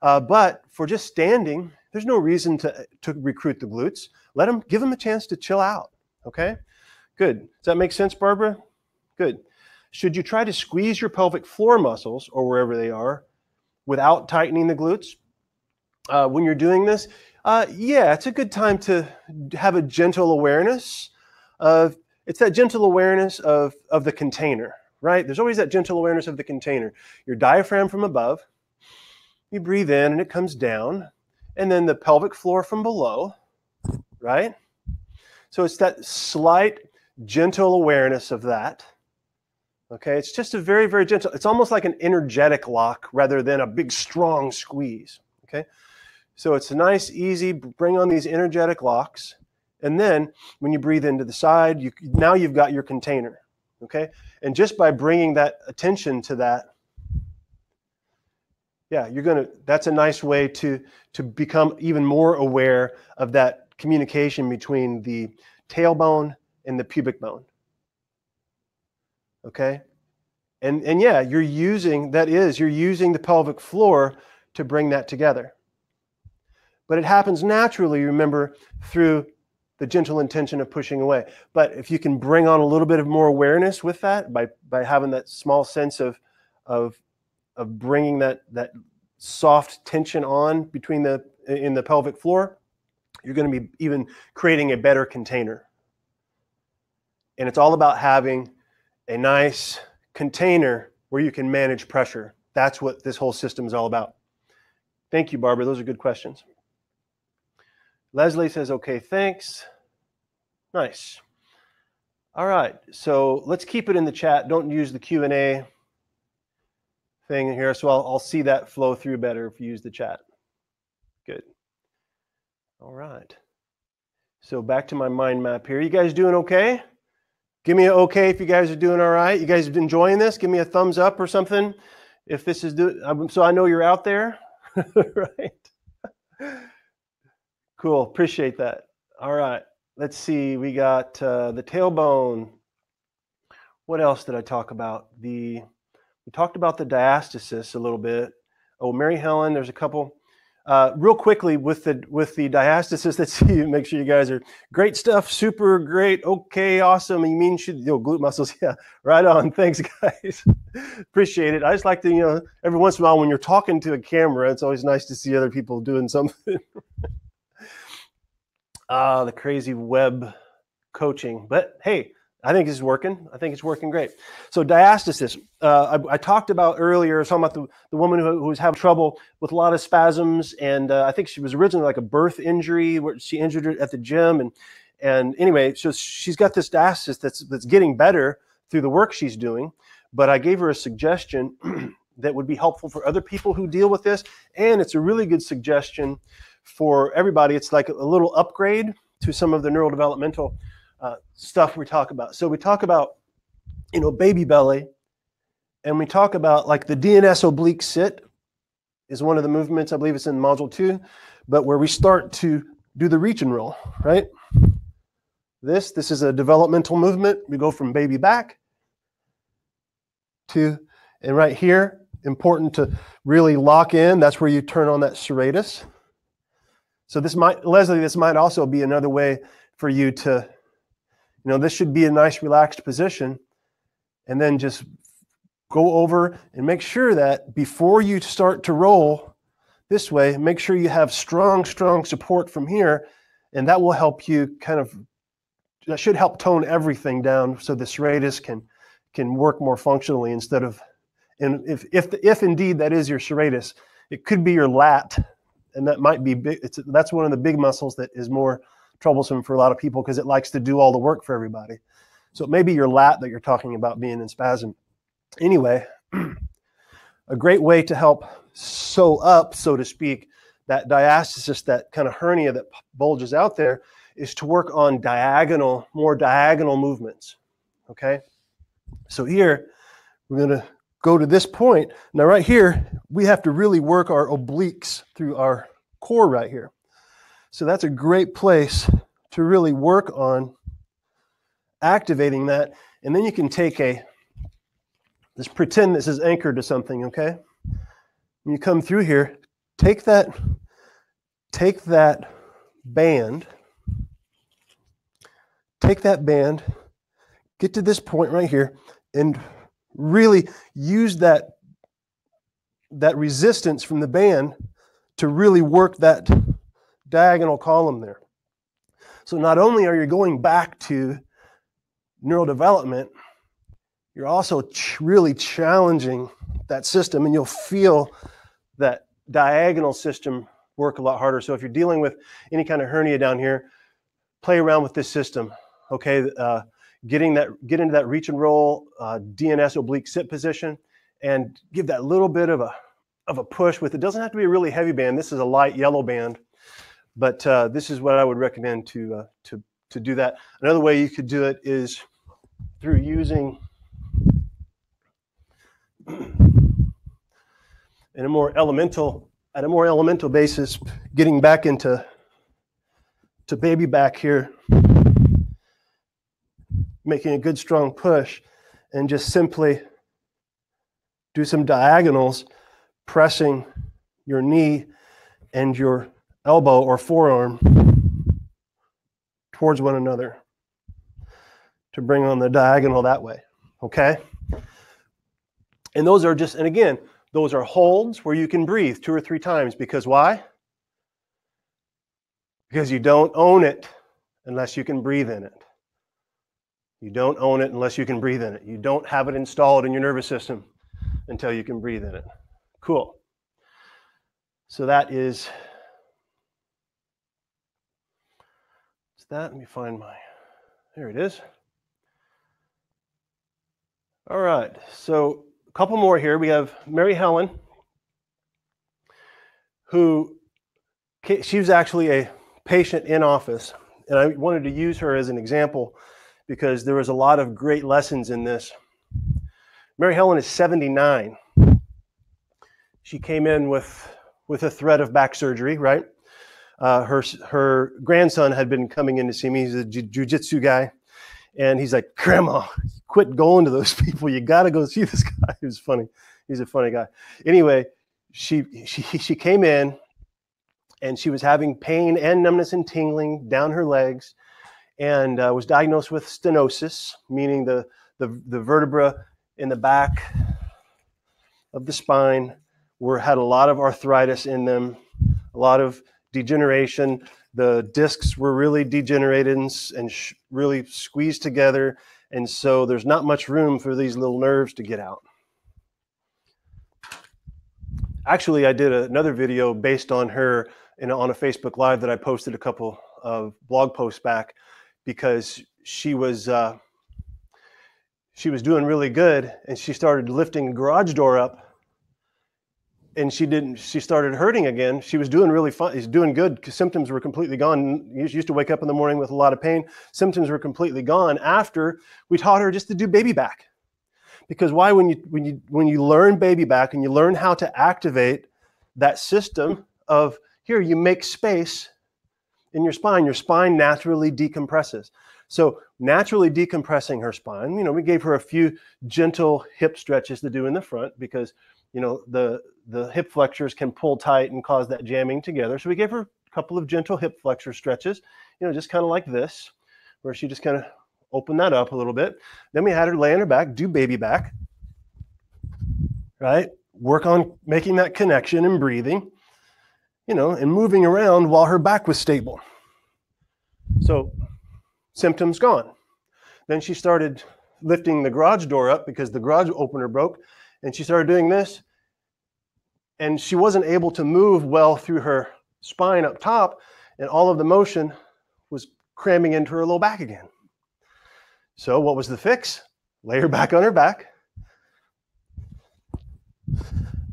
But for just standing, there's no reason to recruit the glutes. Give them a chance to chill out, okay? Good. Does that make sense, Barbara? Good. Should you try to squeeze your pelvic floor muscles, or wherever they are, without tightening the glutes? When you're doing this, yeah, it's a good time to have a gentle awareness of, it's that gentle awareness of the container, right? There's always that gentle awareness of the container. Your diaphragm from above, you breathe in and it comes down, and then the pelvic floor from below, right? So it's that slight, gentle awareness of that. Okay, it's just a very, very gentle, it's almost like an energetic lock rather than a big, strong squeeze, okay? So it's a nice, easy, bring on these energetic locks, and then when you breathe into the side, now you've got your container, okay? And just by bringing that attention to that, yeah, that's a nice way to become even more aware of that communication between the tailbone and the pubic bone. Okay? And yeah, you're using the pelvic floor to bring that together. But it happens naturally, remember, through the gentle intention of pushing away. But if you can bring on a little bit of more awareness with that, by having that small sense of bringing that soft tension on in the pelvic floor, you're going to be even creating a better container. And it's all about having a nice container where you can manage pressure. That's what this whole system is all about. Thank you, Barbara. Those are good questions. Leslie says, okay, thanks. Nice. All right, so let's keep it in the chat. Don't use the Q&A thing here, so I'll see that flow through better if you use the chat. Good. All right. So back to my mind map here. You guys doing okay? Give me an okay if you guys are doing all right. You guys enjoying this? Give me a thumbs up or something if this is so I know you're out there. Right? Cool. Appreciate that. All right. Let's see. We got the tailbone. What else did I talk about? We talked about the diastasis a little bit. Oh, Mary Helen, there's a couple. Real quickly with the diastasis, let's see, make sure you guys are great stuff, super great, okay, awesome. You mean glute muscles? Yeah, right on. Thanks, guys. Appreciate it. I just like to, every once in a while when you're talking to a camera, it's always nice to see other people doing something. The crazy web coaching, but hey, I think this is working. I think it's working great. So diastasis, I talked about earlier, talking about the woman who was having trouble with a lot of spasms, and I think she was originally like a birth injury where she injured it at the gym, and anyway, so she's got this diastasis that's getting better through the work she's doing. But I gave her a suggestion that would be helpful for other people who deal with this, and it's a really good suggestion for everybody. It's like a little upgrade to some of the neurodevelopmental stuff we talk about. So we talk about, baby belly, and we talk about like the DNS oblique sit is one of the movements. I believe it's in module 2, but where we start to do the reach and roll, right? This is a developmental movement. We go from baby back to, and right here, important to really lock in. That's where you turn on that serratus. So Leslie, this might also be another way for you to You know, this should be a nice relaxed position. And then just go over and make sure that before you start to roll this way, make sure you have strong support from here. And that will help you that should help tone everything down so the serratus can work more functionally instead of, and if indeed that is your serratus, it could be your lat, and that might be big. That's one of the big muscles that is more troublesome for a lot of people because it likes to do all the work for everybody. So it may be your lat that you're talking about being in spasm. Anyway, a great way to help sew up, so to speak, that diastasis, that kind of hernia that bulges out there, is to work on more diagonal movements, okay? So here, we're gonna go to this point. Now right here, we have to really work our obliques through our core right here. So that's a great place to really work on activating that. And then you can take just pretend this is anchored to something, okay? When you come through here, take that band, get to this point right here, and really use that resistance from the band to really work that diagonal column there. So not only are you going back to neurodevelopment, you're also really challenging that system, and you'll feel that diagonal system work a lot harder. So if you're dealing with any kind of hernia down here, play around with this system, okay? Get into that reach and roll DNS oblique sit position, and give that little bit of a push with it. Doesn't have to be a really heavy band. This is a light yellow band, but this is what I would recommend to do that. Another way you could do it is through using at a more elemental basis, getting back into baby back here, making a good strong push, and just simply do some diagonals, pressing your knee and your elbow or forearm towards one another to bring on the diagonal that way, okay? And those are just, and again, those are holds where you can breathe 2 or 3 times. Because why? Because you don't own it unless you can breathe in it. You don't own it unless you can breathe in it. You don't have it installed in your nervous system until you can breathe in it. Cool. So that is, let me find there it is. All right, so a couple more here. We have Mary Helen, she was actually a patient in office, and I wanted to use her as an example because there was a lot of great lessons in this. Mary Helen is 79. She came in with a threat of back surgery, right? Her grandson had been coming in to see me. He's a jiu-jitsu guy. And he's like, "Grandma, quit going to those people. You got to go see this guy." He was funny. He's a funny guy. Anyway, she came in, and she was having pain and numbness and tingling down her legs, and was diagnosed with stenosis, meaning the vertebra in the back of the spine had a lot of arthritis in them, a lot of degeneration. The discs were really degenerated and really squeezed together, and so there's not much room for these little nerves to get out. Actually, I did another video based on her on a Facebook Live that I posted a couple of blog posts back, because she was doing really good, and she started lifting a garage door up, and she started hurting again. She was doing really fine. She's doing good because symptoms were completely gone. She used to wake up in the morning with a lot of pain. Symptoms were completely gone after we taught her just to do baby back. Because why? When you learn baby back and you learn how to activate that system of, here, you make space in your spine naturally decompresses. So naturally decompressing her spine, we gave her a few gentle hip stretches to do in the front, because the hip flexors can pull tight and cause that jamming together. So we gave her a couple of gentle hip flexor stretches, just kind of like this, where she just kind of open that up a little bit. Then we had her lay on her back, do baby back, right? Work on making that connection and breathing, you know, and moving around while her back was stable. So symptoms gone. Then she started lifting the garage door up because the garage opener broke, and she started doing this, and she wasn't able to move well through her spine up top, and all of the motion was cramming into her low back again. So what was the fix? Lay her back on her back.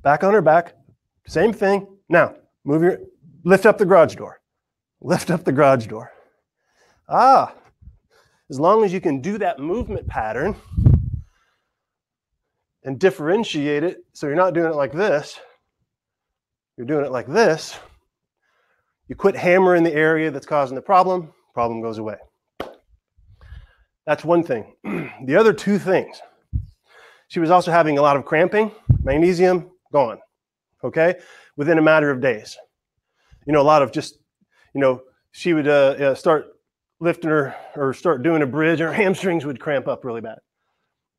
Back on her back. Same thing. Now, lift up the garage door. Lift up the garage door. As long as you can do that movement pattern and differentiate it so you're not doing it like this, you're doing it like this, you quit hammering the area that's causing the problem goes away. That's one thing. The other two things, she was also having a lot of cramping, magnesium, gone, okay, within a matter of days. You know, a lot of just, you know, she would start lifting her or start doing a bridge, and her hamstrings would cramp up really bad.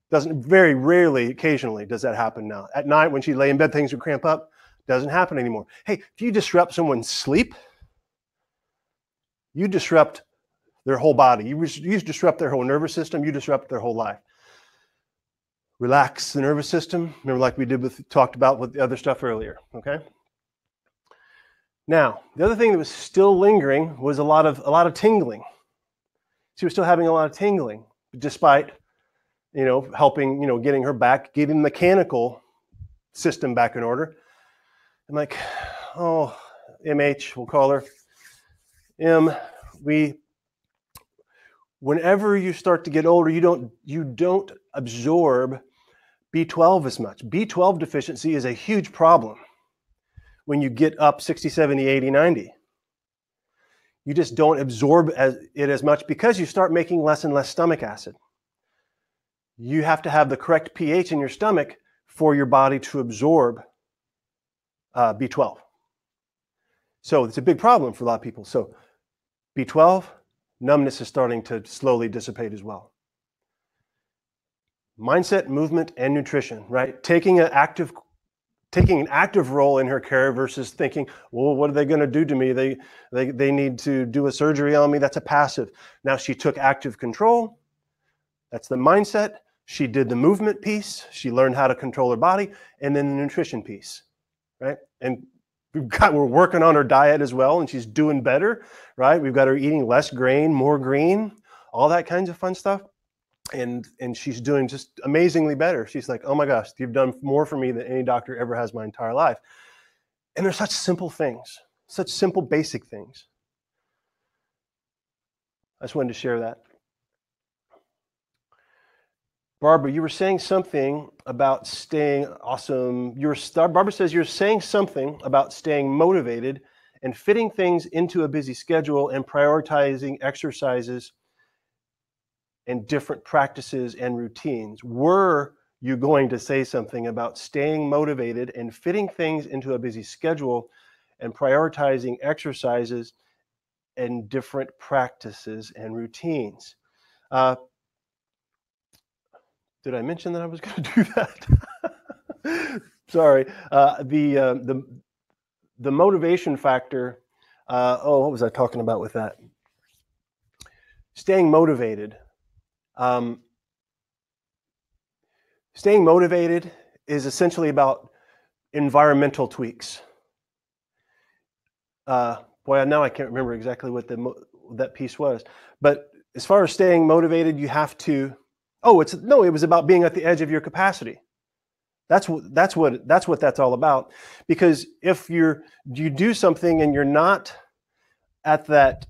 Doesn't, very rarely, occasionally does that happen now. At night when she lay in bed, things would cramp up. Doesn't happen anymore. Hey, if you disrupt someone's sleep, you disrupt their whole body. You disrupt their whole nervous system. You disrupt their whole life. Relax the nervous system. Remember, like we talked about with the other stuff earlier, okay? Now, the other thing that was still lingering was a lot of tingling. She was still having a lot of tingling, despite, you know, helping, you know, getting her back, getting the mechanical system back in order. I'm like, oh, MH, we'll call her. Whenever you start to get older, you don't absorb B12 as much. B12 deficiency is a huge problem when you get up 60, 70, 80, 90. You just don't absorb it as much because you start making less and less stomach acid. You have to have the correct pH in your stomach for your body to absorb B12. So it's a big problem for a lot of people. So B12, numbness is starting to slowly dissipate as well. Mindset, movement, and nutrition, right? Taking an active role in her care versus thinking, well, what are they going to do to me? They need to do a surgery on me. That's a passive. Now she took active control. That's the mindset. She did the movement piece. She learned how to control her body, and then the nutrition piece, right? And we're working on her diet as well, and she's doing better, right? We've got her eating less grain, more green, all that kinds of fun stuff. And she's doing just amazingly better. She's like, oh my gosh, you've done more for me than any doctor ever has my entire life. And they're such simple things, such simple, basic things. I just wanted to share that. Barbara, you were saying something about staying awesome. Barbara says you're saying something about staying motivated and fitting things into a busy schedule and prioritizing exercises and different practices and routines. Were you going to say something about staying motivated and fitting things into a busy schedule and prioritizing exercises and different practices and routines? Did I mention that I was going to do that? Sorry. The motivation factor. What was I talking about with that? Staying motivated. Staying motivated is essentially about environmental tweaks. Boy, now I can't remember exactly what that piece was. But as far as staying motivated, you have to. It was about being at the edge of your capacity. That's what that's all about. Because if you do something and you're not at the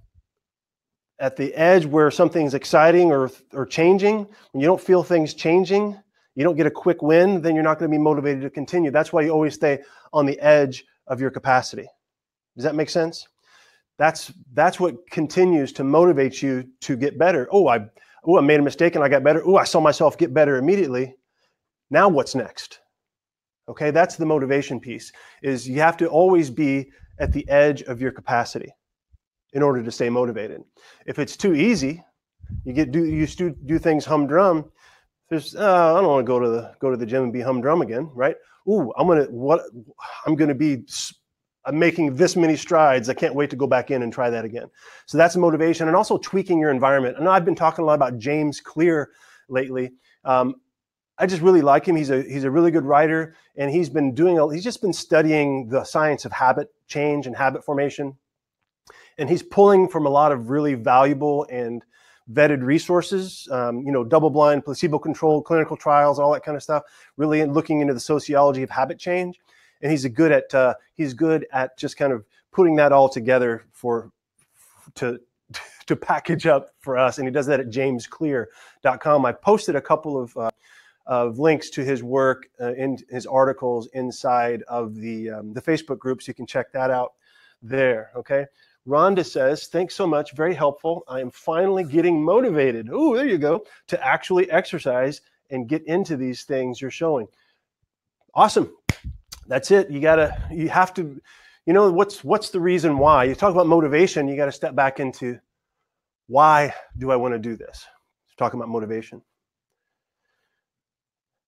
edge where something's exciting or changing, when you don't feel things changing, you don't get a quick win, then you're not going to be motivated to continue. That's why you always stay on the edge of your capacity. Does that make sense? That's what continues to motivate you to get better. I made a mistake and I got better. I saw myself get better immediately. Now what's next? Okay, that's the motivation piece, is you have to always be at the edge of your capacity in order to stay motivated. If it's too easy, You do things humdrum. There's I don't want to go to the gym and be humdrum again, right? Ooh, I'm making this many strides. I can't wait to go back in and try that again. So that's motivation, and also tweaking your environment. I know I've been talking a lot about James Clear lately. I just really like him. He's a really good writer, and he's just been studying the science of habit change and habit formation. And he's pulling from a lot of really valuable and vetted resources, double-blind, placebo-controlled clinical trials, all that kind of stuff, really looking into the sociology of habit change. And he's good at just kind of putting that all together to package up for us. And he does that at jamesclear.com. I posted a couple of links to his work in his articles inside of the Facebook group, so you can check that out there. Okay. Rhonda says, thanks so much, very helpful. I am finally getting motivated. Oh, there you go, to actually exercise and get into these things you're showing. Awesome. That's it. You have to, what's the reason why? You talk about motivation, you got to step back into, why do I want to do this? Talking about motivation.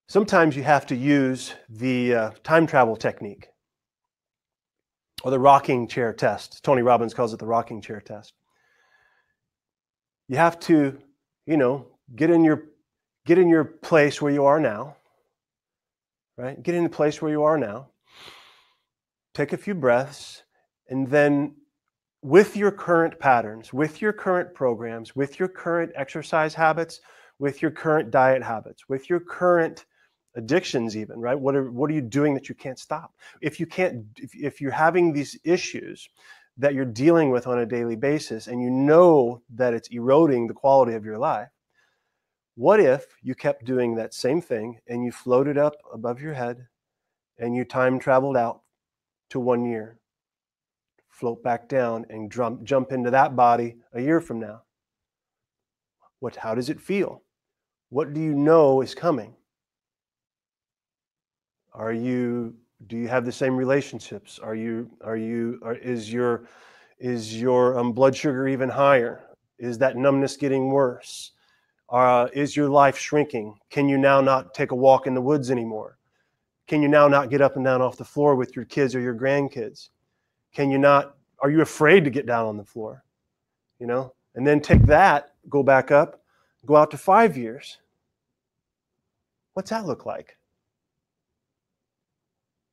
Sometimes you have to use the time travel technique, or the rocking chair test. Tony Robbins calls it the rocking chair test. You have to, get in your place where you are now, right? Get in the place where you are now. Take a few breaths, and then with your current patterns, with your current programs, with your current exercise habits, with your current diet habits, with your current addictions even, right? What are you doing that you can't stop? If you're having these issues that you're dealing with on a daily basis, and you know that it's eroding the quality of your life, what if you kept doing that same thing and you floated up above your head and you time traveled out to 1 year, float back down and jump into that body a year from now? How does it feel? What do you know is coming? Do you have the same relationships? Is your blood sugar even higher? Is that numbness getting worse? Is your life shrinking? Can you now not take a walk in the woods anymore? Can you now not get up and down off the floor with your kids or your grandkids? Are you afraid to get down on the floor? And then take that, go back up, go out to 5 years. What's that look like?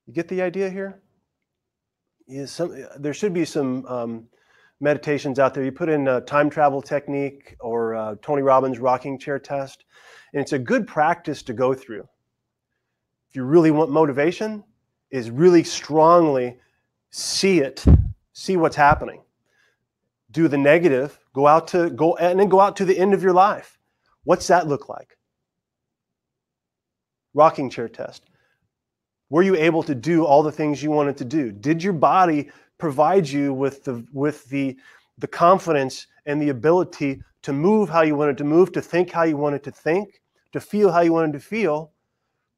You get the idea here? There should be some meditations out there. You put in a time travel technique or Tony Robbins rocking chair test, and it's a good practice to go through. If you really want motivation, is really strongly see what's happening. Do the negative, go out to the end of your life. What's that look like? Rocking chair test. Were you able to do all the things you wanted to do? Did your body provide you with the confidence and the ability to move how you wanted to move, to think how you wanted to think, to feel how you wanted to feel?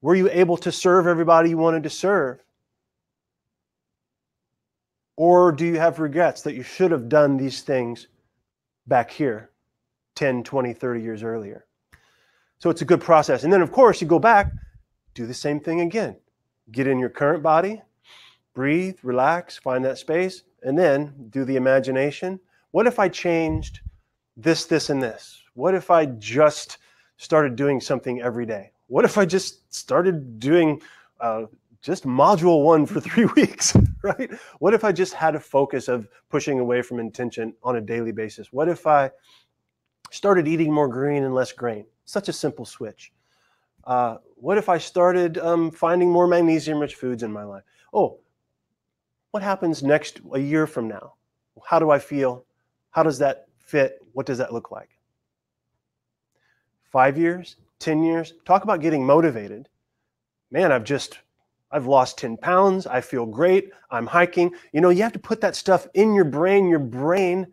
Were you able to serve everybody you wanted to serve? Or do you have regrets that you should have done these things back here 10, 20, 30 years earlier? So it's a good process. And then, of course, you go back, do the same thing again. Get in your current body, breathe, relax, find that space, and then do the imagination. What if I changed this, this, and this? What if I just started doing something every day? What if I just started doing just module 1 for 3 weeks, right? What if I just had a focus of pushing away from intention on a daily basis? What if I started eating more green and less grain? Such a simple switch. What if I started finding more magnesium-rich foods in my life? Oh, what happens a year from now? How do I feel? How does that fit? What does that look like? 5 years, 10 years? Talk about getting motivated. Man, I've lost 10 pounds. I feel great. I'm hiking. You have to put that stuff in your brain. Your brain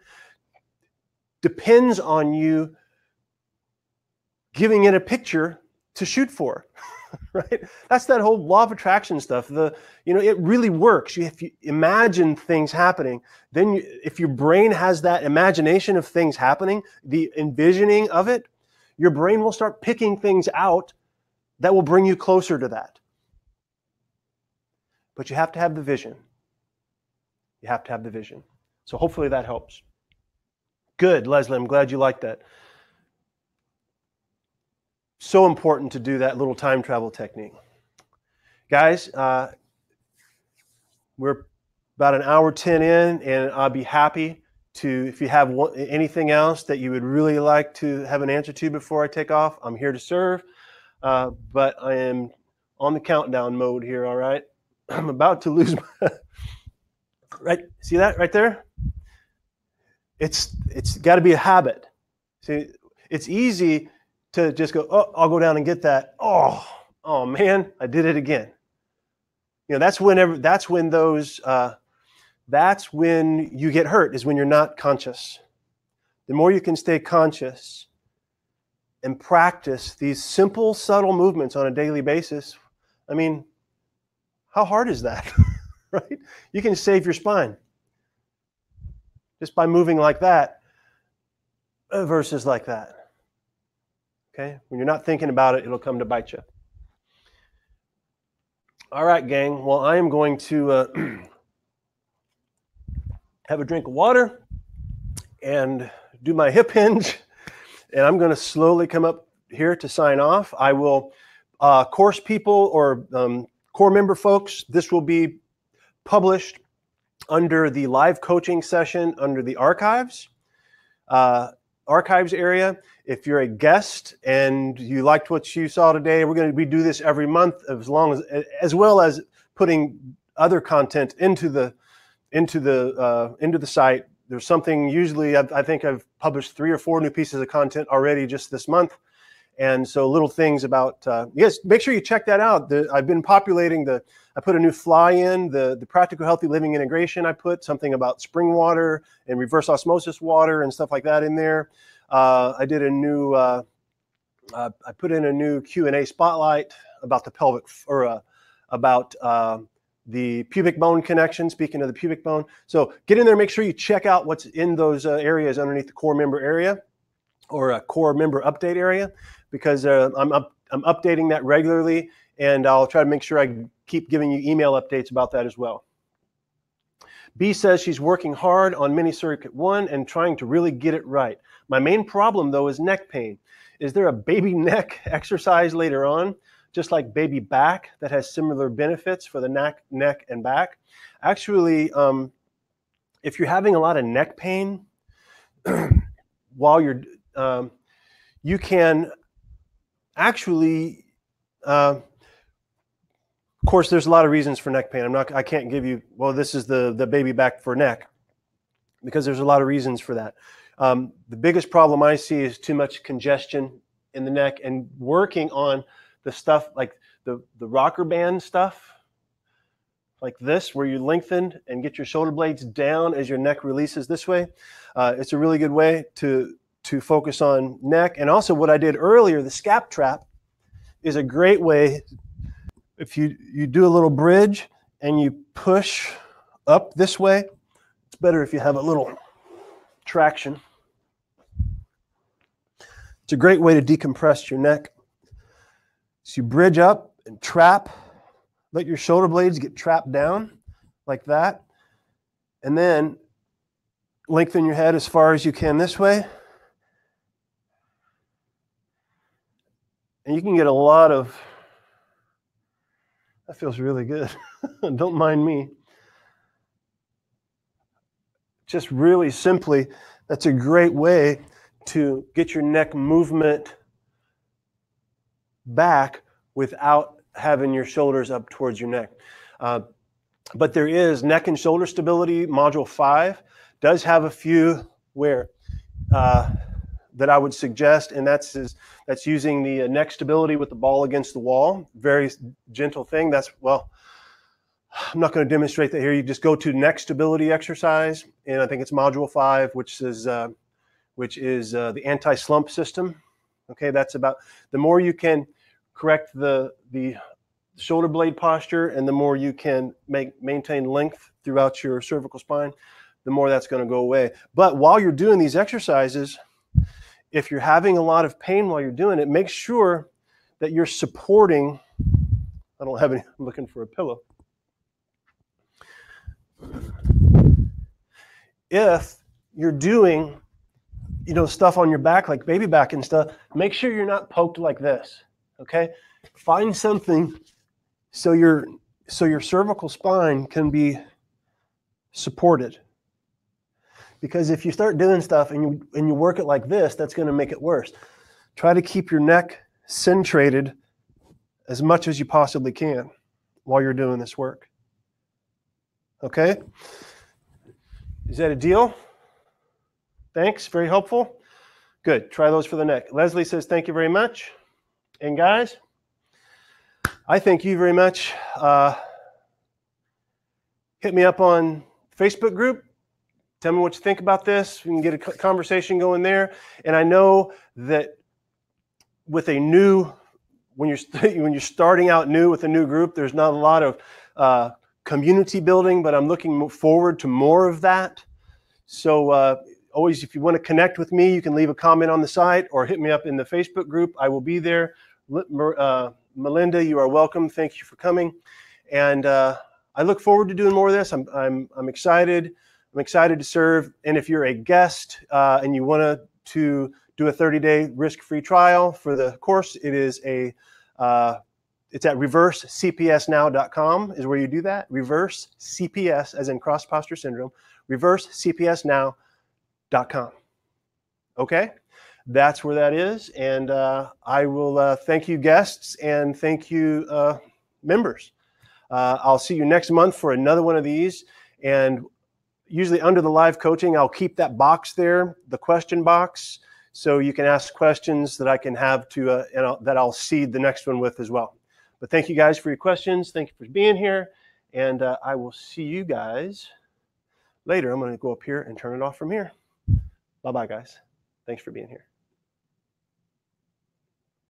depends on you giving it a picture to shoot for. right? That's that whole law of attraction stuff. It really works. If you imagine things happening, then if your brain has that imagination of things happening, the envisioning of it, your brain will start picking things out that will bring you closer to that. But you have to have the vision. You have to have the vision. So hopefully that helps. Good, Leslie, I'm glad you liked that. So important to do that little time travel technique. Guys, we're about an hour 10 in, and I'll be happy to, if you have anything else that you would really like to have an answer to before I take off, I'm here to serve. But I am on the countdown mode here, all right? I'm about to lose my... Right, see that right there? It's got to be a habit. See, it's easy to just go, oh, I'll go down and get that. Oh man, I did it again. That's when you get hurt, is when you're not conscious. The more you can stay conscious and practice these simple, subtle movements on a daily basis, I mean, how hard is that? Right? You can save your spine just by moving like that versus like that. Okay? When you're not thinking about it, it'll come to bite you. All right, gang. Well, I am going to have a drink of water and do my hip hinge, and I'm going to slowly come up here to sign off. I will, course people or core member folks, this will be published under the live coaching session under the archives area. If you're a guest and you liked what you saw today, we do this every month, as well as putting other content into the site. There's something, usually I think I've published 3 or 4 new pieces of content already just this month. And so little things about, yes, make sure you check that out. I've been populating I put a new fly in, the Practical Healthy Living Integration. I put something about spring water and reverse osmosis water and stuff like that in there. I did I put in a new Q&A spotlight about the pelvic, or about the pubic bone connection, speaking of the pubic bone. So get in there, make sure you check out what's in those areas underneath the core member area, or a core member update area, because I'm updating that regularly, and I'll try to make sure I keep giving you email updates about that as well. B says she's working hard on mini circuit 1 and trying to really get it right. My main problem though is neck pain. Is there a baby neck exercise later on, just like baby back, that has similar benefits for the neck and back? Actually, if you're having a lot of neck pain while you're you can actually, of course, there's a lot of reasons for neck pain. I can't give you, well, this is the baby back for neck, because there's a lot of reasons for that. The biggest problem I see is too much congestion in the neck, and working on the stuff like the rocker band stuff, like this, where you lengthen and get your shoulder blades down as your neck releases this way. It's a really good way to focus on neck. And also what I did earlier, the scap trap, is a great way. If you do a little bridge and you push up this way, it's better if you have a little traction. It's a great way to decompress your neck. So you bridge up and trap, let your shoulder blades get trapped down like that, and then lengthen your head as far as you can this way. And you can get a lot of, that feels really good. Don't mind me. Just really simply, that's a great way to get your neck movement back without having your shoulders up towards your neck. But there is neck and shoulder stability. Module 5 does have a few where that I would suggest, and that's using the neck stability with the ball against the wall. Very gentle thing. Well, I'm not going to demonstrate that here. You just go to neck stability exercise, and I think it's module 5, which is the anti-slump system. Okay, that's about, the more you can correct the shoulder blade posture, and the more you can maintain length throughout your cervical spine, the more that's going to go away. But while you're doing these exercises, if you're having a lot of pain while you're doing it, make sure that you're supporting. I don't have any, I'm looking for a pillow. If you're doing, stuff on your back, like baby back and stuff, make sure you're not poked like this, okay? Find something so your cervical spine can be supported. Because if you start doing stuff and you work it like this, that's going to make it worse. Try to keep your neck centrated as much as you possibly can while you're doing this work. Okay? Is that a deal? Thanks, very helpful. Good, try those for the neck. Leslie says thank you very much. And guys, I thank you very much. Hit me up on Facebook group. Tell me what you think about this. We can get a conversation going there. And I know that with a new, when you're starting out new with a new group, there's not a lot of community building, but I'm looking forward to more of that. So always, if you want to connect with me, you can leave a comment on the site or hit me up in the Facebook group. I will be there. Melinda, you are welcome. Thank you for coming. And I look forward to doing more of this. I'm excited. I'm excited to serve. And if you're a guest and you want to do a 30-day risk-free trial for the course, it is it's at reversecpsnow.com is where you do that. Reverse CPS, as in cross posture syndrome, reversecpsnow.com. Okay? That's where that is. And I will thank you guests and thank you members. I'll see you next month for another one of these. And usually under the live coaching, I'll keep that box there, the question box, so you can ask questions that I can have to, that I'll seed the next one with as well. But thank you guys for your questions. Thank you for being here. And I will see you guys later. I'm going to go up here and turn it off from here. Bye-bye, guys. Thanks for being here.